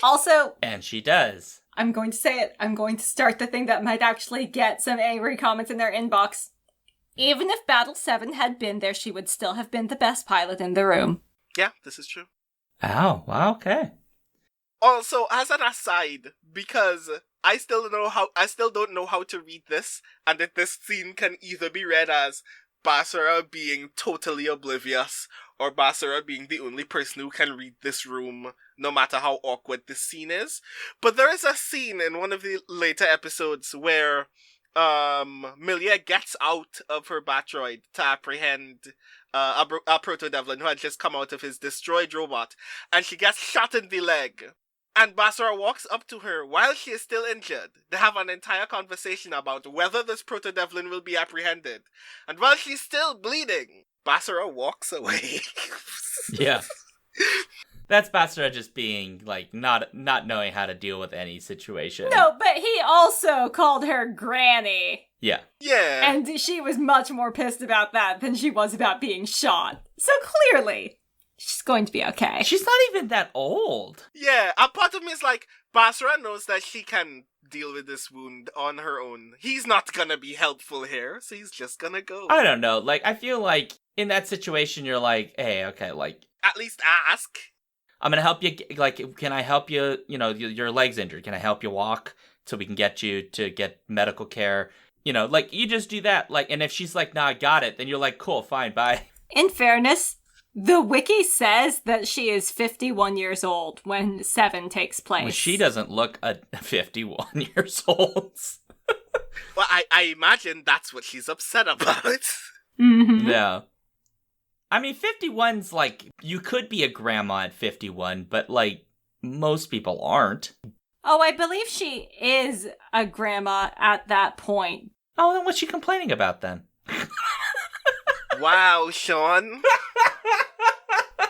Also, And she does. I'm going to say it. I'm going to start the thing that might actually get some angry comments in their inbox. Even if Battle 7 had been there, she would still have been the best pilot in the room. Yeah, this is true. Oh, wow, okay. Also, as an aside, because I still don't know how to read this, and that this scene can either be read as Basara being totally oblivious, or Basara being the only person who can read this room, no matter how awkward this scene is. But there is a scene in one of the later episodes where Milia gets out of her Batroid to apprehend a Proto-Devlin who had just come out of his destroyed robot, and she gets shot in the leg. And Basara walks up to her while she is still injured. They have an entire conversation about whether this Proto-Devlin will be apprehended. And while she's still bleeding, Basara walks away. Yeah. That's Basara just being, like, not knowing how to deal with any situation. No, but he also called her Granny. Yeah. Yeah. And she was much more pissed about that than she was about being shot. So clearly, she's going to be okay. She's not even that old. Yeah, a part of me is like, Basara knows that she can deal with this wound on her own. He's not gonna be helpful here, so he's just gonna go. I don't know. Like, I feel like in that situation, you're like, hey, okay, like, At least ask. I'm gonna help you, like, can I help you, you know, your leg's injured. Can I help you walk so we can get you to get medical care? You know, like, you just do that. Like, and if she's like, nah, I got it, then you're like, cool, fine, bye. In fairness, the wiki says that she is 51 years old when 7 takes place. Well, she doesn't look 51 years old. Well, I imagine that's what she's upset about. Mm-hmm. Yeah. I mean, 51's like, you could be a grandma at 51, but, like, most people aren't. Oh, I believe she is a grandma at that point. Oh, then what's she complaining about then? Wow, Sean.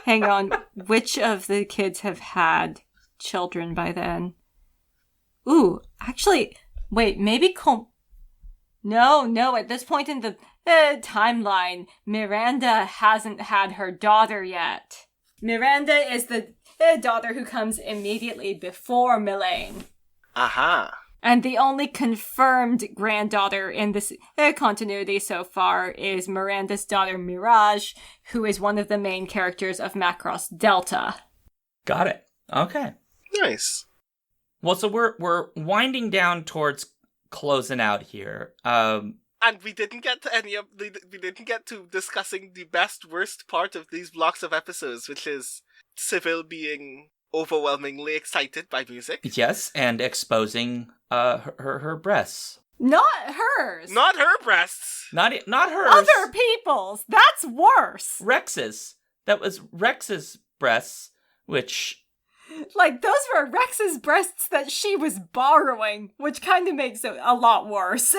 Hang on, which of the kids have had children by then? Ooh, actually, wait, maybe No, at this point in the timeline, Miranda hasn't had her daughter yet. Miranda is the daughter who comes immediately before Mylene. Aha. And the only confirmed granddaughter in this continuity so far is Miranda's daughter Mirage, who is one of the main characters of Macross Delta. Got it. Okay. Nice. Well, so we're winding down towards closing out here. And we didn't get to we didn't get to discussing the best worst part of these blocks of episodes, which is Civil being overwhelmingly excited by music. Yes, and exposing her breasts. Not hers. Not her breasts. Not hers. Other people's. That's worse. Rex's. That was Rex's breasts, which... Like, those were Rex's breasts that she was borrowing, which kind of makes it a lot worse.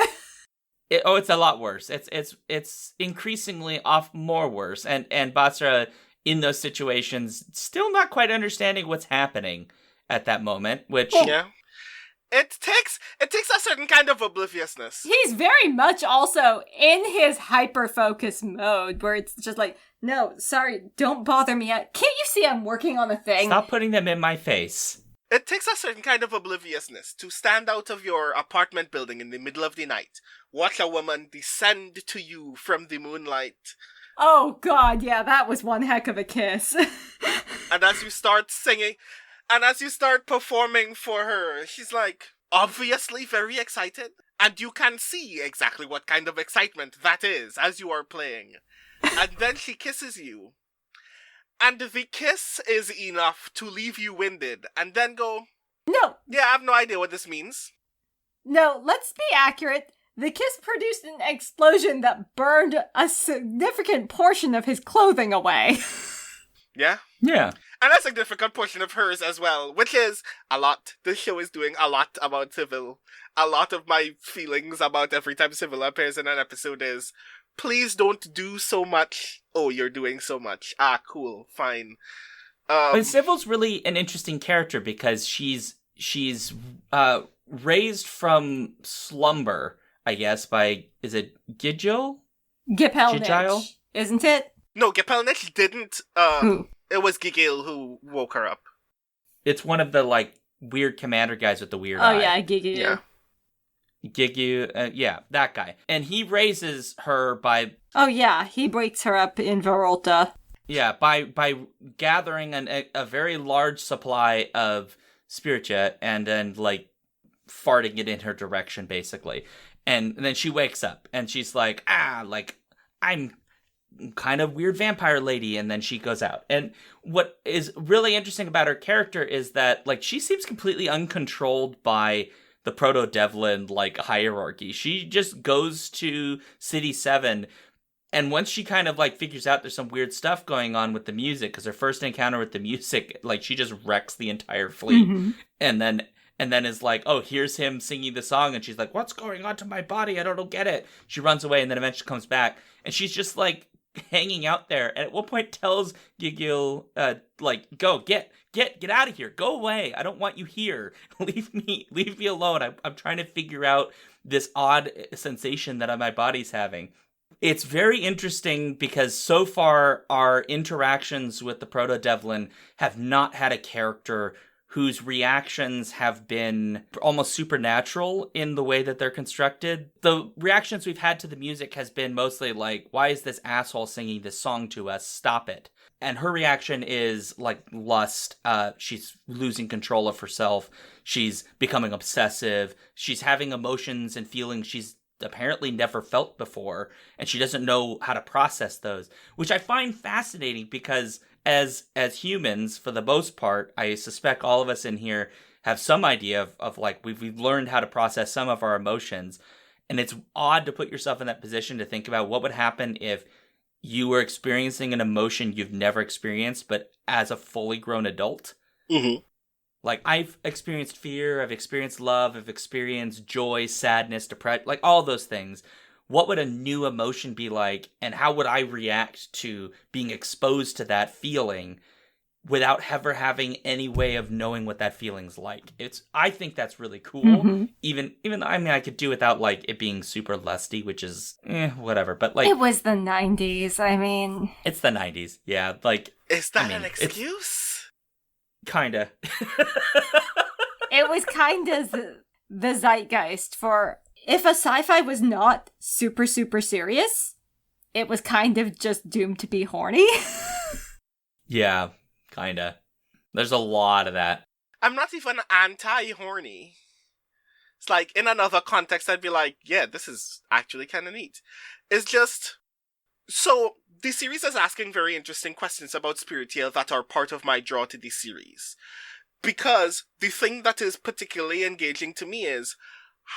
It's a lot worse. It's increasingly more worse. And Basra, in those situations, still not quite understanding what's happening at that moment, which... Yeah. It takes a certain kind of obliviousness. He's very much also in his hyper-focus mode, where it's just like, no, sorry, don't bother me yet. Can't you see I'm working on a thing? Stop putting them in my face. It takes a certain kind of obliviousness to stand out of your apartment building in the middle of the night, watch a woman descend to you from the moonlight. Oh god, yeah, that was one heck of a kiss. And as you start singing, and as you start performing for her, she's like, obviously very excited. And you can see exactly what kind of excitement that is as you are playing. And then she kisses you. And the kiss is enough to leave you winded, and then go, No. yeah, I have no idea what this means. No, let's be accurate. The kiss produced an explosion that burned a significant portion of his clothing away. Yeah? Yeah. And a significant portion of hers as well, which is a lot. This show is doing a lot about Civil. A lot of my feelings about every time Civil appears in an episode is, please don't do so much. Oh, you're doing so much. Ah, cool, fine. But Civil's really an interesting character because she's raised from slumber, I guess, by, is it Gijil? Gipelnich, isn't it? No, Gipelnich didn't. Who? It was Gigil who woke her up. It's one of the, like, weird commander guys with the weird eye. Oh, yeah, Gigi. Yeah. Gigu, yeah, that guy. And he raises her by... Oh, yeah, he breaks her up in Verolta. Yeah, by gathering a very large supply of spiritia and then, like, farting it in her direction, basically. And then she wakes up, and she's like, I'm kind of weird vampire lady, and then she goes out. And what is really interesting about her character is that, like, she seems completely uncontrolled by the Proto-Devlin, like, hierarchy. She just goes to City 7, and once she kind of, like, figures out there's some weird stuff going on with the music, because her first encounter with the music, like, she just wrecks the entire fleet. Mm-hmm. And then is like, oh, here's him singing the song, and she's like, what's going on to my body? I don't get it. She runs away, and then eventually comes back, and she's just, like, hanging out there, and at one point tells Gigil, like, go, get out of here, go away, I don't want you here, leave me alone, I'm trying to figure out this odd sensation that my body's having. It's very interesting because so far our interactions with the Proto-Devlin have not had a character whose reactions have been almost supernatural in the way that they're constructed. The reactions we've had to the music has been mostly like, why is this asshole singing this song to us? Stop it. And her reaction is like lust. She's losing control of herself. She's becoming obsessive. She's having emotions and feelings she's apparently never felt before, and she doesn't know how to process those, which I find fascinating because as humans, for the most part, I suspect all of us in here have some idea of like, we've learned how to process some of our emotions. And it's odd to put yourself in that position to think about what would happen if you were experiencing an emotion you've never experienced, but as a fully grown adult. Mm-hmm. Like, I've experienced fear, I've experienced love, I've experienced joy, sadness, depression, like all those things. What would a new emotion be like, and how would I react to being exposed to that feeling without ever having any way of knowing what that feeling's like? I think that's really cool. Mm-hmm. Even though, I mean, I could do without, like, it being super lusty, which is, whatever. But, like... It was the 90s, I mean... It's the 90s, yeah. Like... Is that an excuse? Kinda. It was kind of the zeitgeist for... If a sci-fi was not super, super serious, it was kind of just doomed to be horny. Yeah, kinda. There's a lot of that. I'm not even anti-horny. It's like, in another context, I'd be like, yeah, this is actually kind of neat. It's just... So, the series is asking very interesting questions about Spiritia that are part of my draw to the series. Because the thing that is particularly engaging to me is,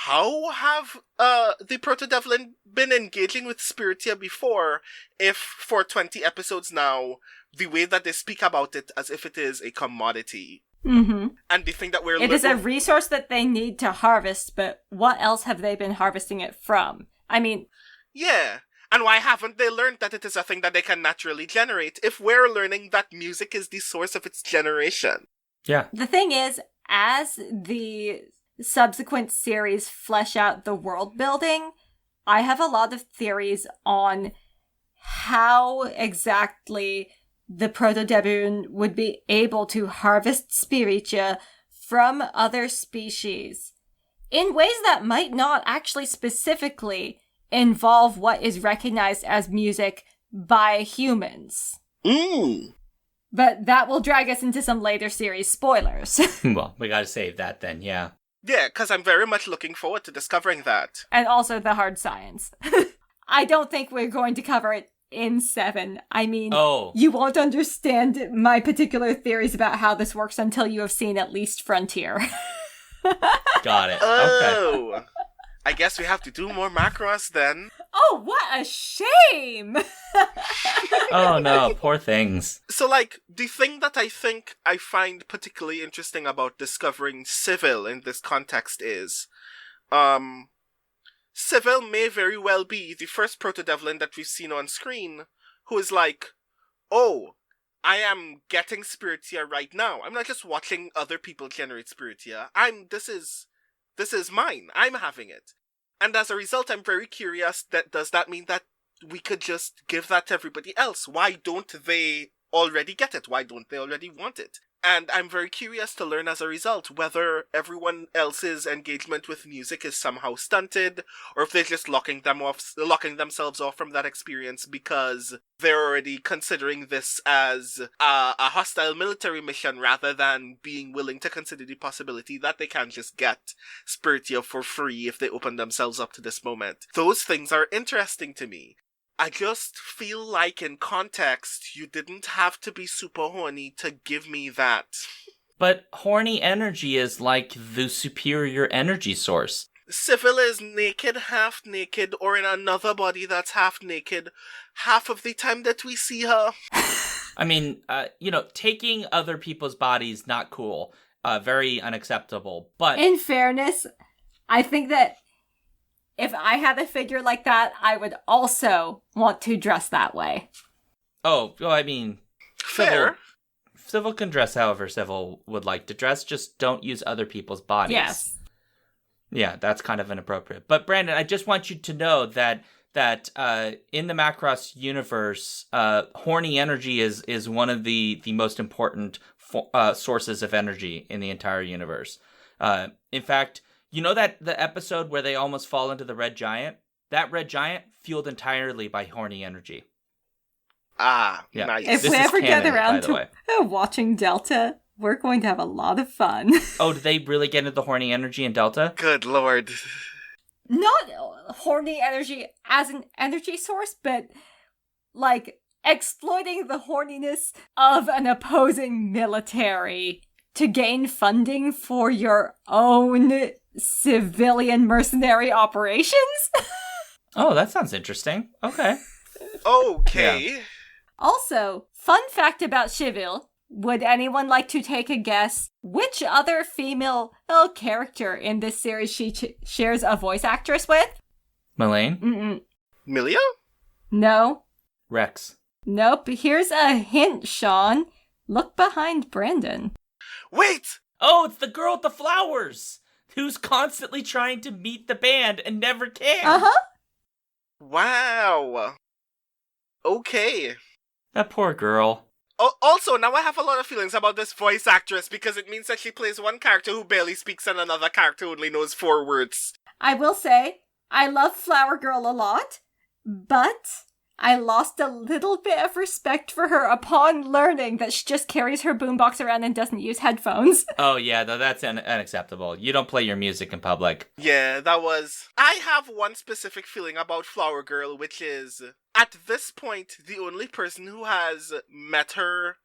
how have the Proto-Devlin been engaging with Spiritia before, if for 20 episodes now, the way that they speak about it as if it is a commodity? Mm-hmm. And the thing that we're... It is a resource that they need to harvest, but what else have they been harvesting it from? I mean... Yeah. And why haven't they learned that it is a thing that they can naturally generate, if we're learning that music is the source of its generation? Yeah. The thing is, as the subsequent series flesh out the world building, I have a lot of theories on how exactly the Proto-Devlin would be able to harvest Spiritia from other species in ways that might not actually specifically involve what is recognized as music by humans. But that will drag us into some later series spoilers. Well, we gotta save that then, yeah. Yeah, because I'm very much looking forward to discovering that. And also the hard science. I don't think we're going to cover it in 7. I mean, You won't understand my particular theories about how this works until you have seen at least Frontier. Got it. Oh. Okay. I guess we have to do more Macross then. Oh, what a shame! Oh no, poor things. So, like, the thing that I think I find particularly interesting about discovering Civil in this context is, Civil may very well be the first proto-devlin that we've seen on screen who is like, oh, I am getting Spiritia right now. I'm not just watching other people generate Spiritia. This is mine. I'm having it. And as a result, I'm very curious that does that mean that we could just give that to everybody else? Why don't they already get it? Why don't they already want it? And I'm very curious to learn as a result whether everyone else's engagement with music is somehow stunted, or if they're just locking themselves off from that experience because they're already considering this as a hostile military mission rather than being willing to consider the possibility that they can just get Spiritia for free if they open themselves up to this moment. Those things are interesting to me. I just feel like in context, you didn't have to be super horny to give me that. But horny energy is like the superior energy source. Civil is naked, half naked, or in another body that's half naked, half of the time that we see her. I mean, taking other people's bodies, not cool. Very unacceptable. But in fairness, I think that if I had a figure like that, I would also want to dress that way. Oh, well, I mean, fair. Civil can dress however Civil would like to dress, just don't use other people's bodies. Yes. Yeah, that's kind of inappropriate. But Brandon, I just want you to know that in the Macross universe, horny energy is one of the most important sources of energy in the entire universe. In fact, you know that the episode where they almost fall into the red giant? That red giant fueled entirely by horny energy. Ah, yeah. Nice. If This we is ever get canon, around by the to way. watching Delta, we're going to have a lot of fun. Oh, did they really get into the horny energy in Delta? Good lord. Not horny energy as an energy source, but like exploiting the horniness of an opposing military to gain funding for your own civilian mercenary operations? Oh, that sounds interesting. Okay. Okay. Yeah. Also, fun fact about Civil, would anyone like to take a guess which other female character in this series she shares a voice actress with? Mullane? Mm-mm. Milia? No. Rex. Nope. Here's a hint, Sean. Look behind Brandon. Wait! Oh, it's the girl with the flowers! Who's constantly trying to meet the band and never can. Uh-huh. Wow. Okay. That poor girl. Also, now I have a lot of feelings about this voice actress because it means that she plays one character who barely speaks and another character who only knows 4 words. I will say, I love Flower Girl a lot, but I lost a little bit of respect for her upon learning that she just carries her boombox around and doesn't use headphones. Oh yeah, though that's unacceptable. You don't play your music in public. Yeah, that was... I have one specific feeling about Flower Girl, which is, at this point, the only person who has met her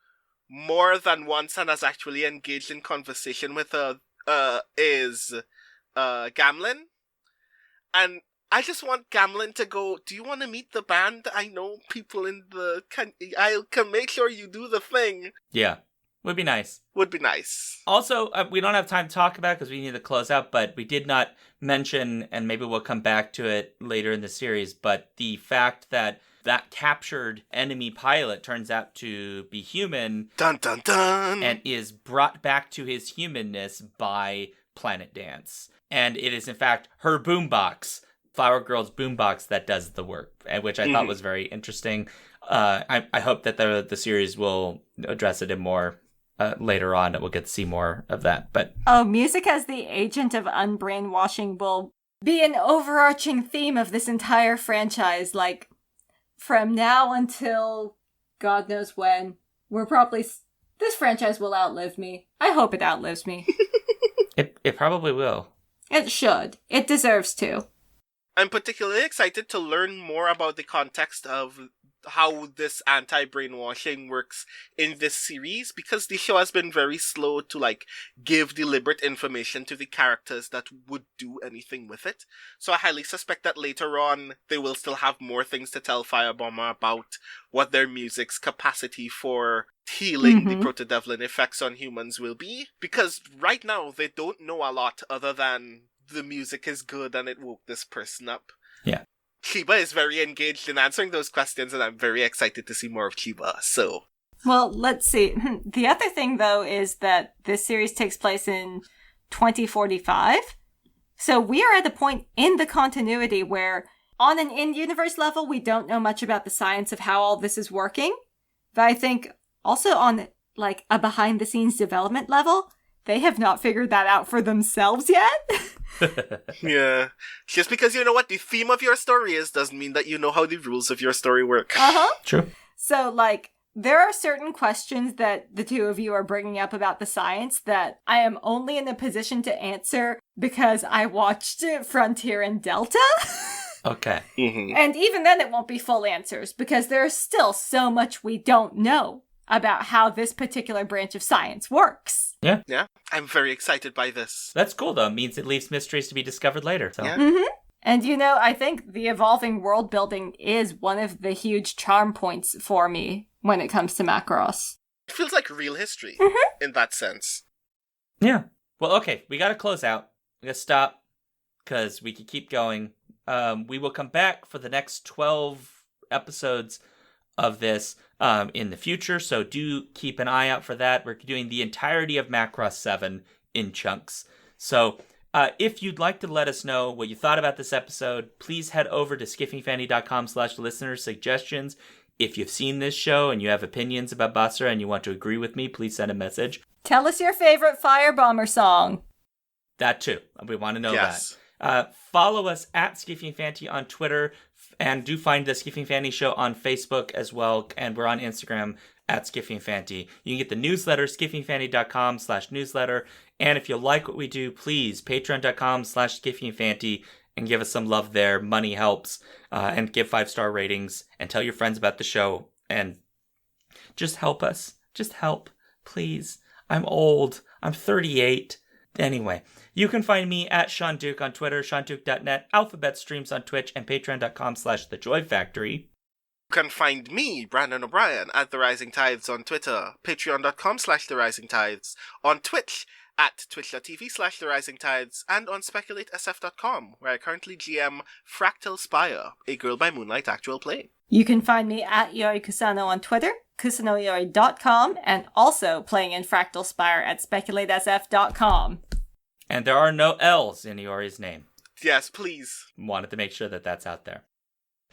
more than once and has actually engaged in conversation with her is Gamlin. And I just want Gamlin to go, do you want to meet the band? I know people in the... I can make sure you do the thing. Yeah, would be nice. Would be nice. Also, we don't have time to talk about it because we need to close out, but we did not mention, and maybe we'll come back to it later in the series, but the fact that captured enemy pilot turns out to be human. Dun dun dun! And is brought back to his humanness by Planet Dance. And it is, in fact, her boombox, Flower Girl's boombox, that does the work, which I thought was very interesting. I hope that the series will address it in more later on, that we'll get to see more of that. But music as the agent of unbrainwashing will be an overarching theme of this entire franchise. Like, from now until God knows when, this franchise will outlive me. I hope it outlives me. It probably will. It should. It deserves to. I'm particularly excited to learn more about the context of how this anti-brainwashing works in this series, because the show has been very slow to like give deliberate information to the characters that would do anything with it. So I highly suspect that later on they will still have more things to tell Firebomber about what their music's capacity for healing the Protodevlin effects on humans will be, because right now they don't know a lot other than the music is good and it woke this person up. Yeah. Chiba is very engaged in answering those questions, and I'm very excited to see more of Chiba, so... Well, let's see. The other thing, though, is that this series takes place in 2045. So we are at the point in the continuity where, on an in-universe level, we don't know much about the science of how all this is working. But I think also on, like, a behind-the-scenes development level, they have not figured that out for themselves yet. Yeah. Just because you know what the theme of your story is doesn't mean that you know how the rules of your story work. True. So, like, there are certain questions that the two of you are bringing up about the science that I am only in a position to answer because I watched Frontier and Delta. Okay. Mm-hmm. And even then it won't be full answers because there is still so much we don't know about how this particular branch of science works. Yeah, I'm very excited by this. That's cool, though. It means it leaves mysteries to be discovered later. So. Yeah. Mm-hmm. And, you know, I think the evolving world building is one of the huge charm points for me when it comes to Macross. It feels like real history in that sense. Yeah. Well, okay. We got to close out. We got to stop because we could keep going. We will come back for the next 12 episodes of this in the future, so do keep an eye out for that. We're doing the entirety of Macross 7 in chunks. So if you'd like to let us know what you thought about this episode, please head over to skiffingfanny.com/listener-suggestions. If you've seen this show and you have opinions about Basra and you want to agree with me, please send a message. Tell us your favorite Firebomber song. That too. We want to know Yes. that. Follow us at Skiffing Fanty on Twitter, and do find the Skiffing Fanty Show on Facebook as well, and we're on Instagram at Skiffing Fanty. You can get the newsletter, skiffingfanty.com/newsletter, and if you like what we do, please, patreon.com/skiffingfanty, and give us some love there. Money helps, and give 5-star ratings, and tell your friends about the show, and just help us. Just help, please. I'm old. I'm 38. Anyway, you can find me at Sean Duke on Twitter, SeanDuke.net, Alphabet Streams on Twitch, and Patreon.com/TheJoyFactory. You can find me, Brandon O'Brien, at The Rising Tides on Twitter, Patreon.com/TheRisingTides, on Twitch, at twitch.tv/TheRisingTides, and on SpeculateSF.com, where I currently GM Fractal Spire, a Girl by Moonlight actual play. You can find me at Yori Kusano on Twitter, kusanoyori.com, and also playing in Fractal Spire at SpeculateSF.com. And there are no L's in Iori's name. Yes, please. Wanted to make sure that that's out there.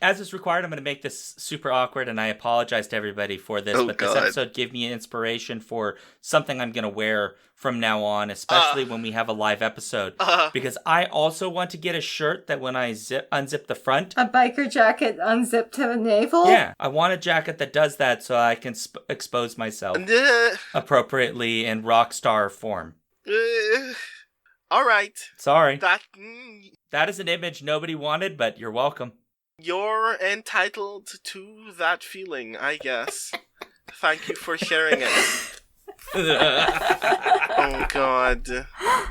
As is required, I'm going to make this super awkward, and I apologize to everybody for this, but God. this episode gave me inspiration for something I'm going to wear from now on, especially when we have a live episode. Because I also want to get a shirt that when I unzip the front... A biker jacket unzipped to the navel? Yeah, I want a jacket that does that so I can expose myself appropriately in rock star form. All right. Sorry. That is an image nobody wanted, but you're welcome. You're entitled to that feeling, I guess. Thank you for sharing it. Oh, God.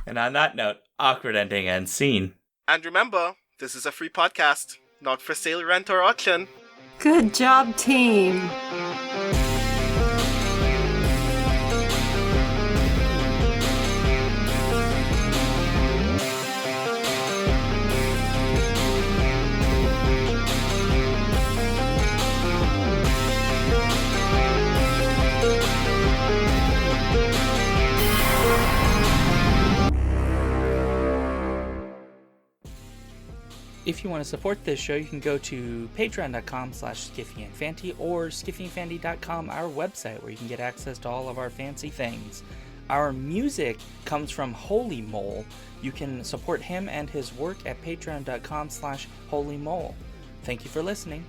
And on that note, awkward ending and scene. And remember, this is a free podcast, not for sale, rent, or auction. Good job, team. If you want to support this show, you can go to patreon.com/skiffyandfanty or skiffyandfanty.com, our website, where you can get access to all of our fancy things. Our music comes from Holy Mole. You can support him and his work at patreon.com/holymole. Thank you for listening.